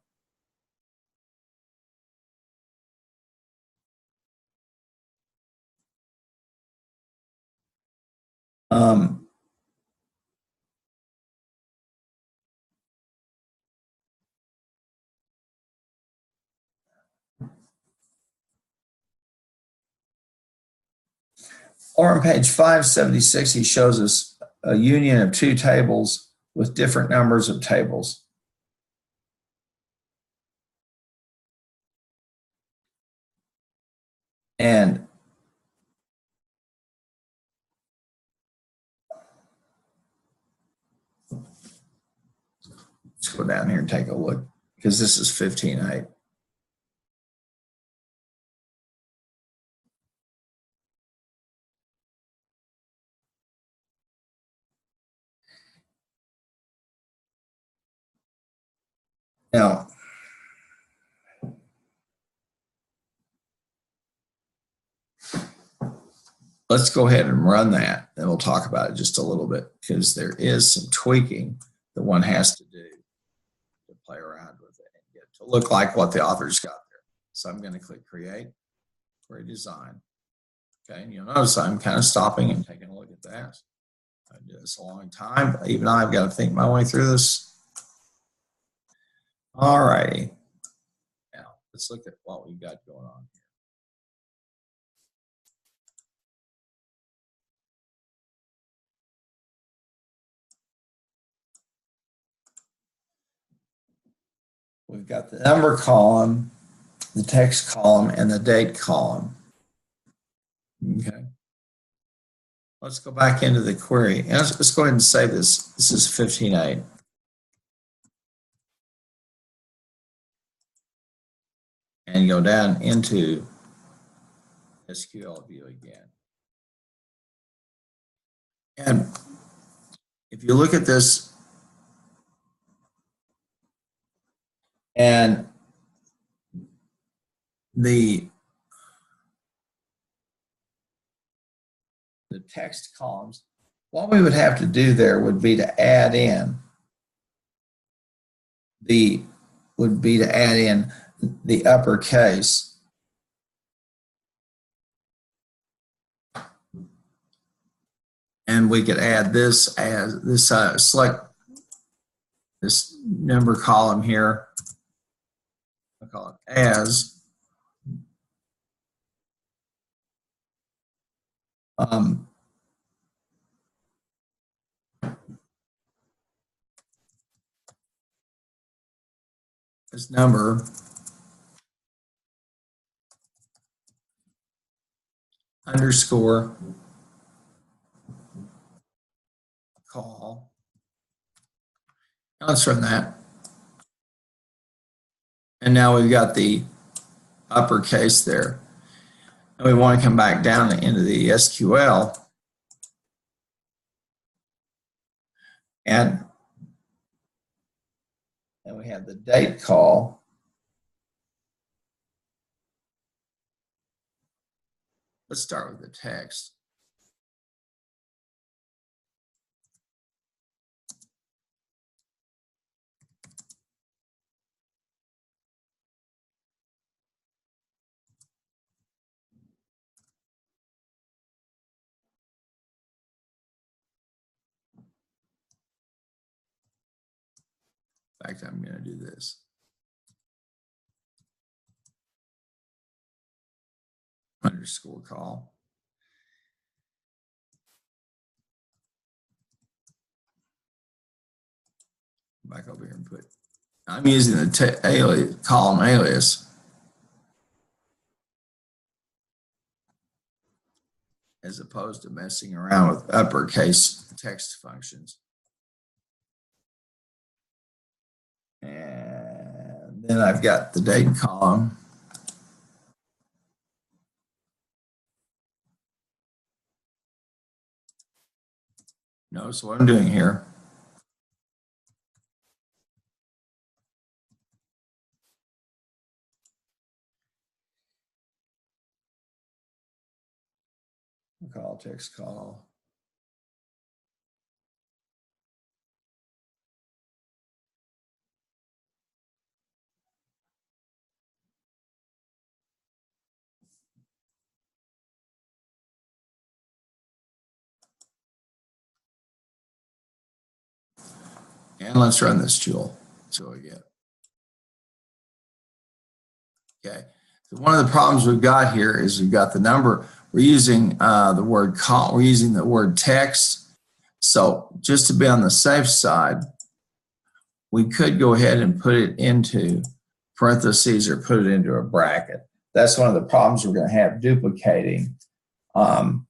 Or on page 576, he shows us a union of two tables with different numbers of tables. And let's go down here and take a look, because this is 15.8. Now, let's go ahead and run that, and we'll talk about it just a little bit, because there is some tweaking that one has to do to play around with it and get it to look like what the author's got there. So I'm going to click Create, Redesign. Okay, and you'll notice I'm kind of stopping and taking a look at that. I did this a long time. Even I've got to think my way through this. All righty. Now, let's look at what we've got going on here. We've got the number column, the text column, and the date column. Okay. Let's go back into the query. And let's go ahead and save this. This is 15.8. And go down into SQL view again. And if you look at this, and the text columns, what we would have to do there would be to add in the uppercase and we could add this as this select this number column here. I'll call it as this number underscore call. Now let's run that. And now we've got the uppercase there. And we want to come back down into the SQL and we have the date call. Let's start with the text. In fact, I'm going to do this. Underscore call. Back over here and put, I'm using the column alias as opposed to messing around with uppercase text functions. And then I've got the date column. Notice what I'm doing here. Call, text call. And let's run this tool. So again. Okay. So one of the problems we've got here is we've got the number. We're using the word call. We're using the word text. So just to be on the safe side, we could go ahead and put it into parentheses or put it into a bracket. That's one of the problems we're going to have duplicating the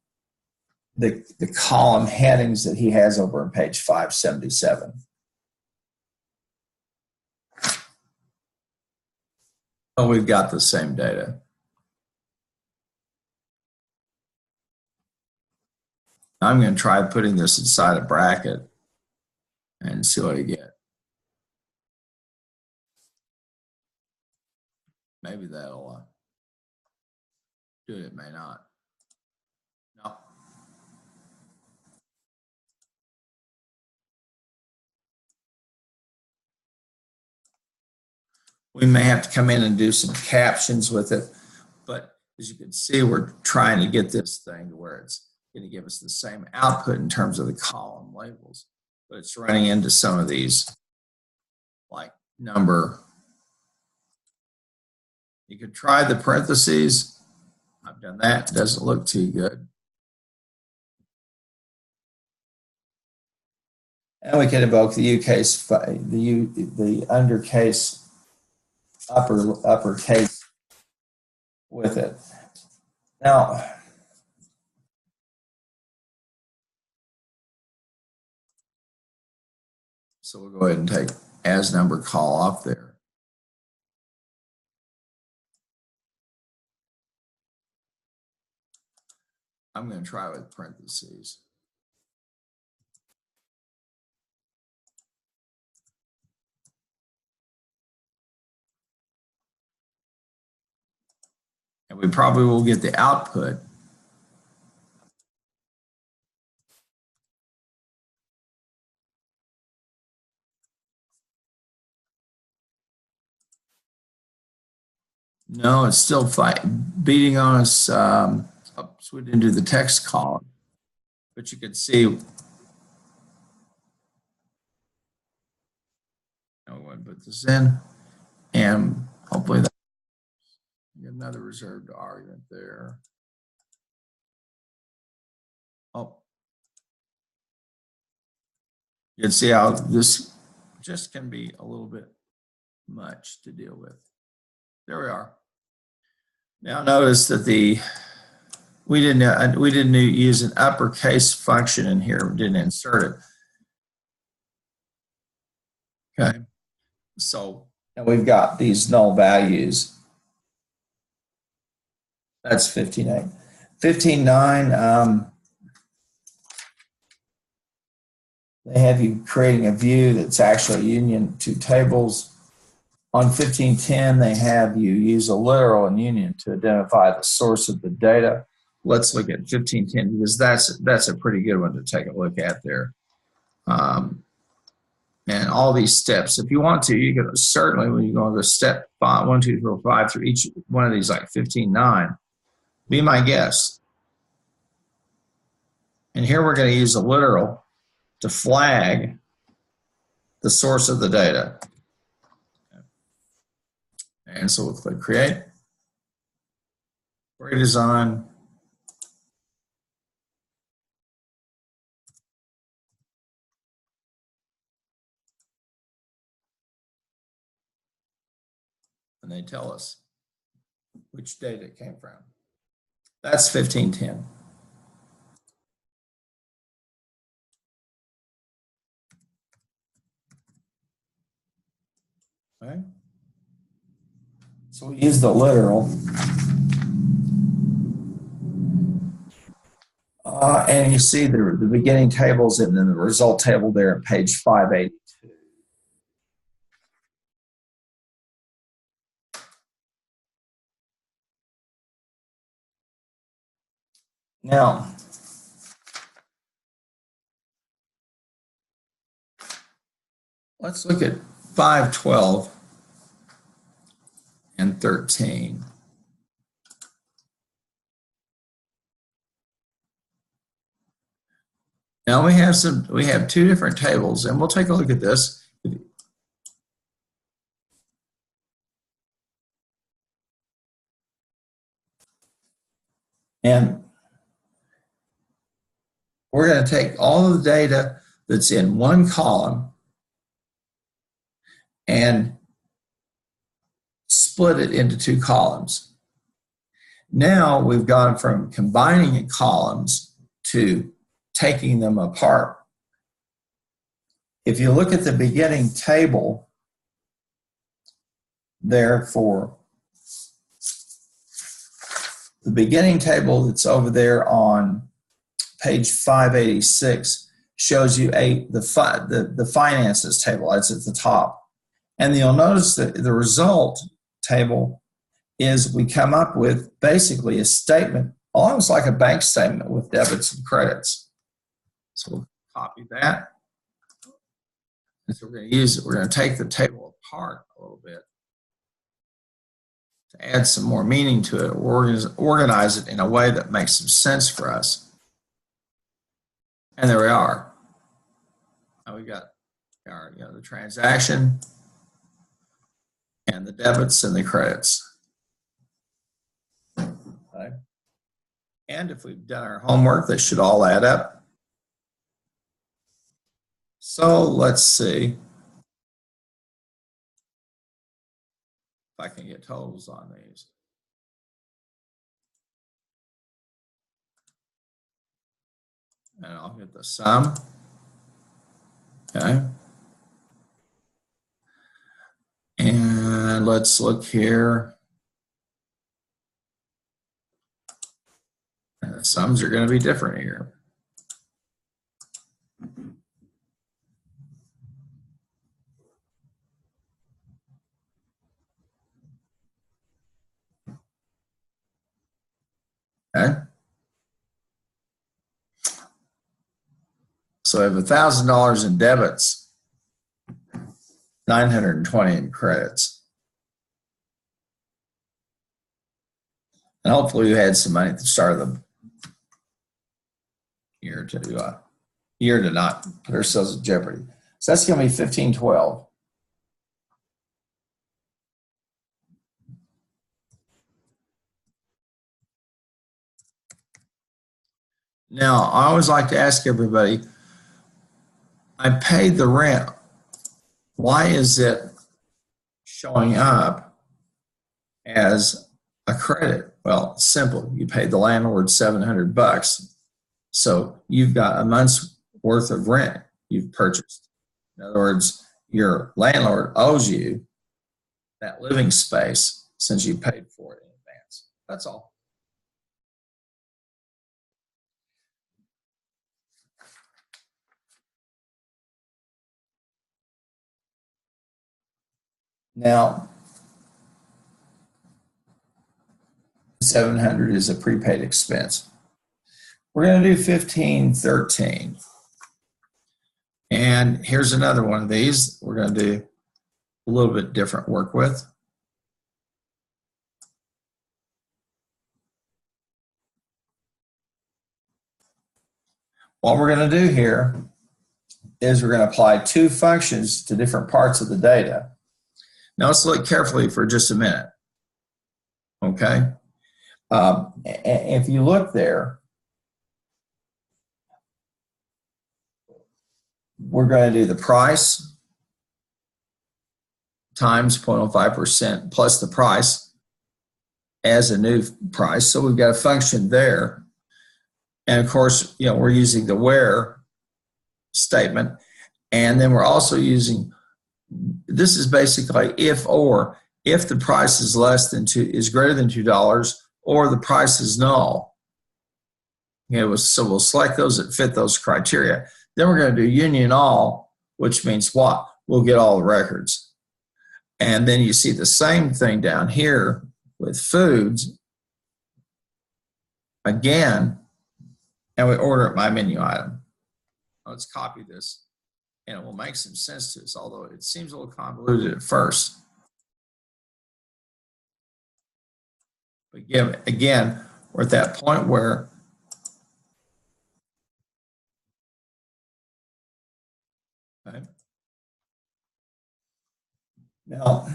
column headings that he has over on page 577. Oh, we've got the same data. I'm going to try putting this inside a bracket and see what I get. Maybe that'll do it. It may not. No. We may have to come in and do some captions with it, but as you can see, we're trying to get this thing to where it's going to give us the same output in terms of the column labels, but it's running into some of these, like number. You could try the parentheses. I've done that. It doesn't look too good. And we can invoke the UCase, the undercase, uppercase with it. Now, so we'll go ahead and take as number call off there. I'm going to try with parentheses. And we probably will get the output. No, it's still beating on us. Switch into the text column, but you can see. I'm going to put this in, and hopefully that. Get another reserved argument there. Oh, you can see how this just can be a little bit much to deal with. There we are. Now notice that we didn't use an uppercase function in here. We didn't insert it. Okay, so and we've got these null values. That's 15.8. 15.9, they have you creating a view that's actually a union to tables. On 15.10, they have you use a literal and union to identify the source of the data. Let's look at 15.10 because that's a pretty good one to take a look at there. And all these steps, if you want to, you can certainly, when you go to step 5, 1, 2, 3, 4, 5 through each one of these, like 15.9, be my guest. And here we're going to use a literal to flag the source of the data. And so we'll click create, query design, and they tell us which data it came from. That's 15.10. Okay. So we use the literal. And you see the beginning tables and then the result table there at page 582. Now, let's look at 512 and 13. Now we have two different tables, and we'll take a look at this. And we're going to take all of the data that's in one column and split it into two columns. Now we've gone from combining columns to taking them apart. If you look at the beginning table, therefore, the beginning table that's over there on page 586 shows you the finances table. That's at the top. And you'll notice that the result table is we come up with basically a statement, almost like a bank statement with debits and credits. So we'll copy that. And so we're going to use it. We're going to take the table apart a little bit to add some more meaning to it, organize it in a way that makes some sense for us. And there we are. Now we got our, the transaction and the debits and the credits. Okay. And if we've done our homework, they should all add up. So let's see if I can get totals on these. And I'll get the sum. Okay. And let's look here. And the sums are going to be different here. Okay. So I have $1,000 in debits, 920 in credits. And hopefully you had some money at the start of the year to not put ourselves in jeopardy. So that's going to be 1512. Now, I always like to ask everybody, I paid the rent. Why is it showing up as a credit? Well, it's simple. You paid the landlord $700. So you've got a month's worth of rent you've purchased. In other words, your landlord owes you that living space since you paid for it in advance. That's all. Now, 700 is a prepaid expense. We're going to do 1513. And here's another one of these we're going to do a little bit different work with. What we're going to do here is we're going to apply two functions to different parts of the data. Now let's look carefully for just a minute. Okay? If you look there, we're going to do the price times 0.05% plus the price as a new price. So we've got a function there. And of course, we're using the where statement. And then we're also using, this is basically if the price is greater than $2 or the price is null. So we'll select those that fit those criteria. Then we're going to do union all, which means what? We'll get all the records. And then you see the same thing down here with foods. Again, and we order it by menu item. Let's copy this, and it will make some sense to us, although it seems a little convoluted at first. But again, we're at that point where okay. Now,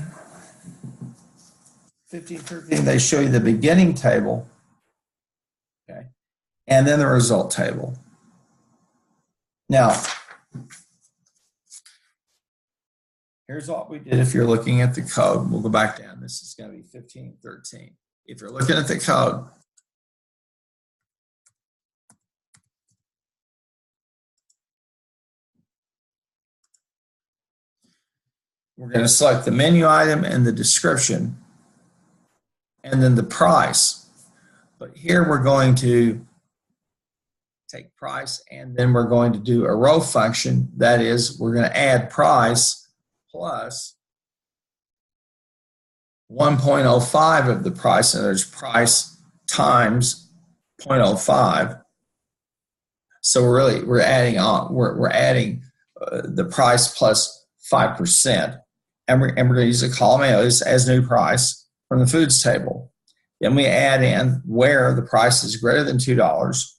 1513, they show you the beginning table, okay, and then the result table. Now, here's what we did if you're looking at the code. We'll go back down. This is going to be 1513. if you're looking at the code, we're going to select the menu item and the description, and then the price. But here we're going to take price, and then we're going to do a row function. That is, we're going to add price plus 1.05 of the price, and there's price times 0.05. So we're adding on, we're adding the price plus 5, and we're going to use a column as new price from the foods table. Then we add in where the price is greater than $2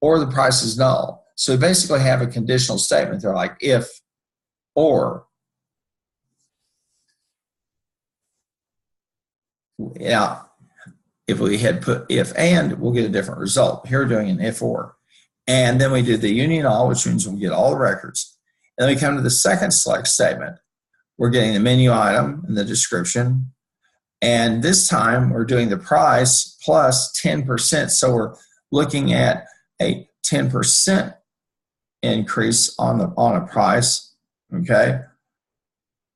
or the price is null. So we basically have a conditional statement. They're like if, or. Yeah, if we had put if and, we'll get a different result. Here we're doing an if or. And then we do the union all, which means we'll get all the records. And then we come to the second select statement. We're getting the menu item and the description. And this time we're doing the price plus 10%. So we're looking at a 10% increase on a price, okay,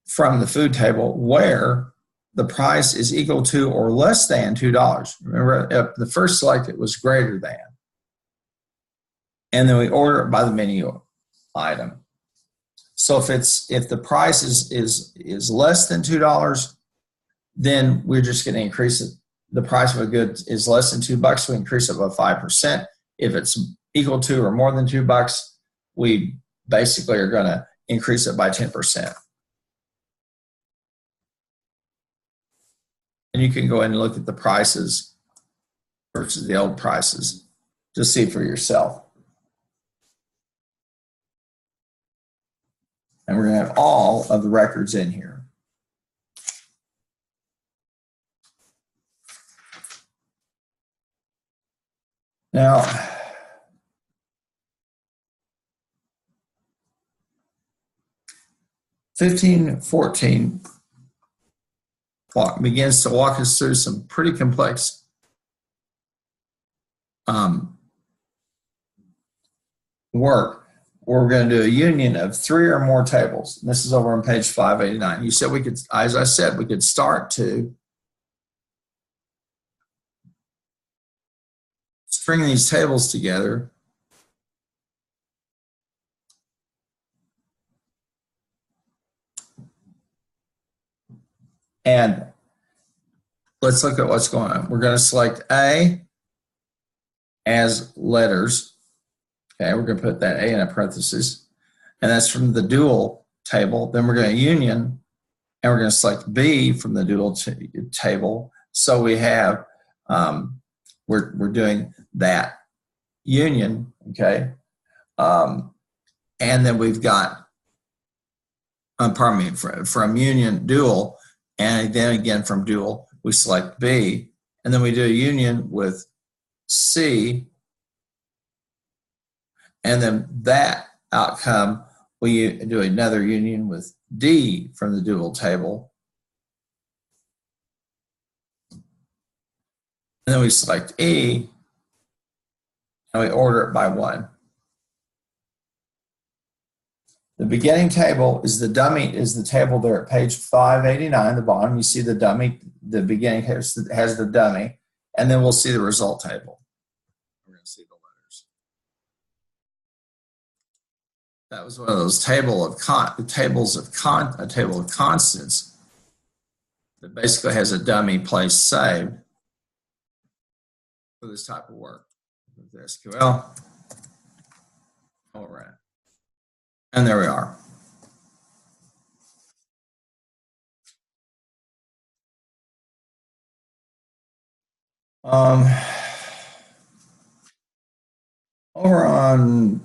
from the food table where the price is equal to or less than $2. Remember, the first select it was greater than. And then we order it by the menu item. So if the price is less than $2, then we're just going to increase it. The price of a good is less than $2, we increase it by 5%. If it's equal to or more than $2, we basically are going to increase it by 10%. And you can go ahead and look at the prices versus the old prices to see for yourself. And we're going to have all of the records in here. Now, (1514) begins to walk us through some pretty complex work. We're going to do a union of 3 or more tables. And this is over on page 589. You said we could, as I said, we could start to string these tables together. And let's look at what's going on. We're going to select A as letters. Okay, we're going to put that A in a parenthesis. And that's from the dual table. Then we're going to union, and we're going to select B from the dual table. So we have, we're doing that union, okay? And then we've got, pardon me, from union dual, and then again from dual, we select B, and then we do a union with C, and then that outcome, we do another union with D from the dual table. And then we select E, and we order it by 1. The beginning table is the dummy, is the table there at page 589, the bottom. You see the dummy, the beginning has the dummy, and then we'll see the result table. We're going to see the letters. That was one of those table of constants that basically has a dummy place saved for this type of work with SQL. All right. And there we are. Over on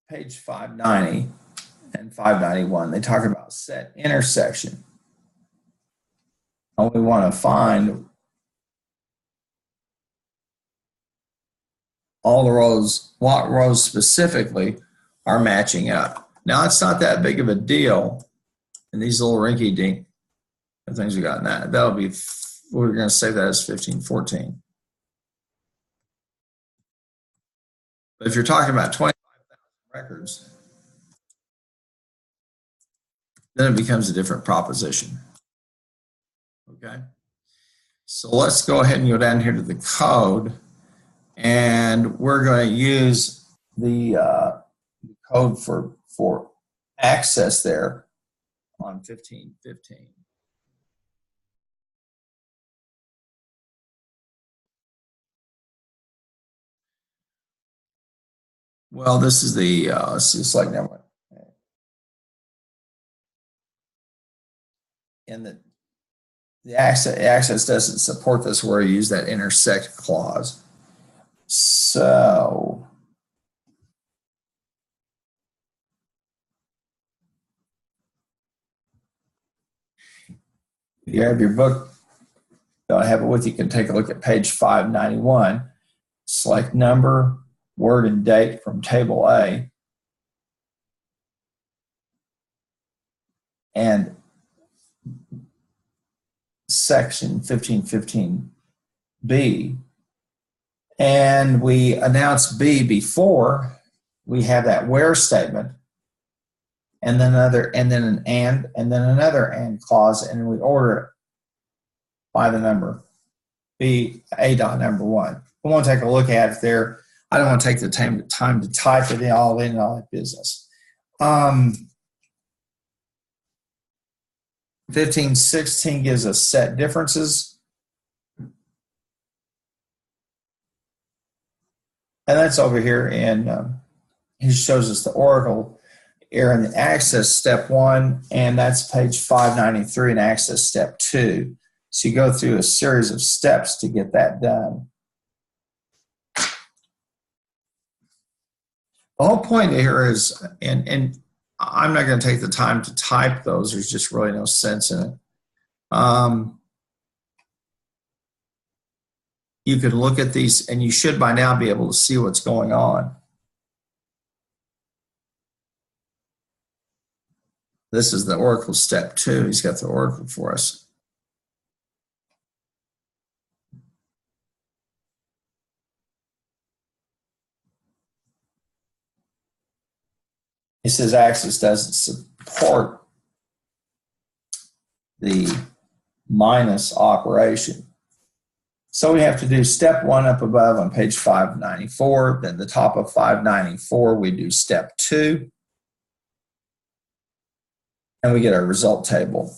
page 590 and 591, they talk about set intersection. And we want to find all the rows, what rows specifically are matching up. Now, it's not that big of a deal. And these little rinky-dink things we got in that, that'll be, we're going to save that as 1514. But if you're talking about 25,000 records, then it becomes a different proposition. Okay? So let's go ahead and go down here to the code, and we're going to use the code for access there on 1515. Well, this is the, let's see, select number. And the access doesn't support this where you use that intersect clause. So if you have your book, don't have it with you, can take a look at page 591. Select number, word, and date from table A. And section 1515B. And we announce B before we have that where statement, and then another, and then and then another and clause, and we order it by the number B, A dot number 1. We want to take a look at it there. I don't want to take the time to type it all in and all that business. 1516 gives us set differences. And that's over here in, he shows us the Oracle error in the access step 1, and that's page 593 in access step 2. So you go through a series of steps to get that done. The whole point here is, and I'm not going to take the time to type those, there's just really no sense in it. You can look at these, and you should by now be able to see what's going on. This is the Oracle step 2. He's got the Oracle for us. He says Access doesn't support the minus operation. So we have to do step 1 up above on page 594. Then the top of 594, we do step 2. And we get our result table.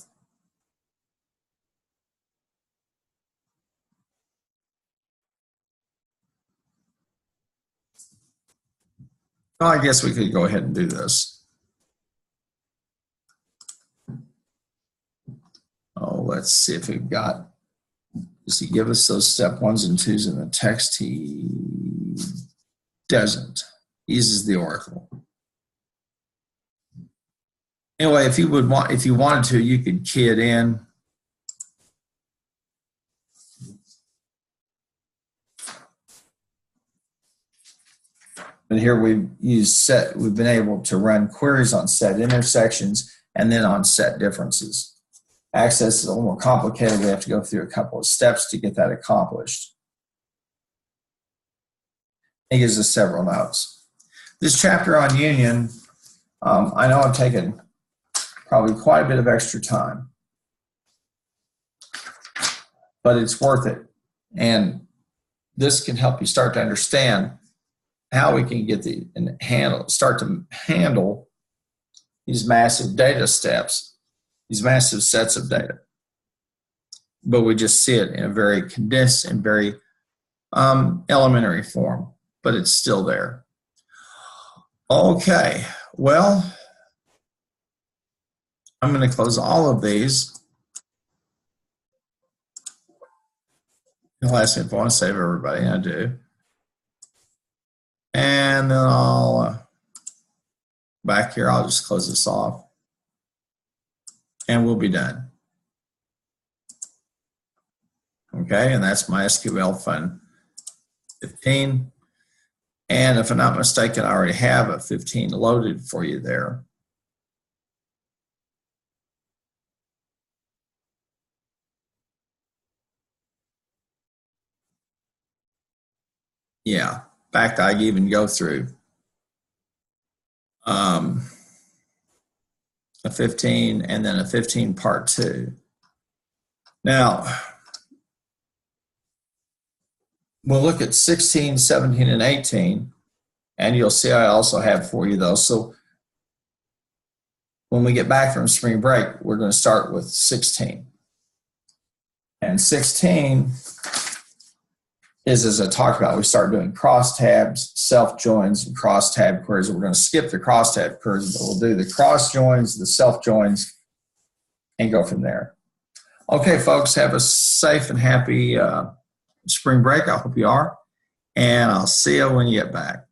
Well, I guess we could go ahead and do this. Oh, let's see if we've got, does he give us those step 1s and 2s in the text? He doesn't. He uses the Oracle. Anyway, if you wanted to, you could key it in. But here we've been able to run queries on set intersections and then on set differences. Access is a little more complicated. We have to go through a couple of steps to get that accomplished. It gives us several notes. This chapter on union, I know I've taken probably quite a bit of extra time, but it's worth it. And this can help you start to understand how we can get start to handle these massive data steps, these massive sets of data. But we just see it in a very condensed and very elementary form, but it's still there. Okay, well, I'm going to close all of these. He'll ask me if I want to save everybody, and I do. And then I'll, back here, I'll just close this off. And we'll be done. Okay, and that's my SQL Fund 15. And if I'm not mistaken, I already have a 15 loaded for you there. Yeah. In fact, I even go through a 15 and then a 15 part 2. Now, we'll look at 16, 17, and 18, and you'll see I also have for you those. So when we get back from spring break, we're going to start with 16. And 16 is, as I talked about, we start doing crosstabs, self-joins, and crosstab queries. We're going to skip the crosstab queries, but we'll do the cross joins, the self-joins, and go from there. Okay, folks, have a safe and happy spring break. I hope you are. And I'll see you when you get back.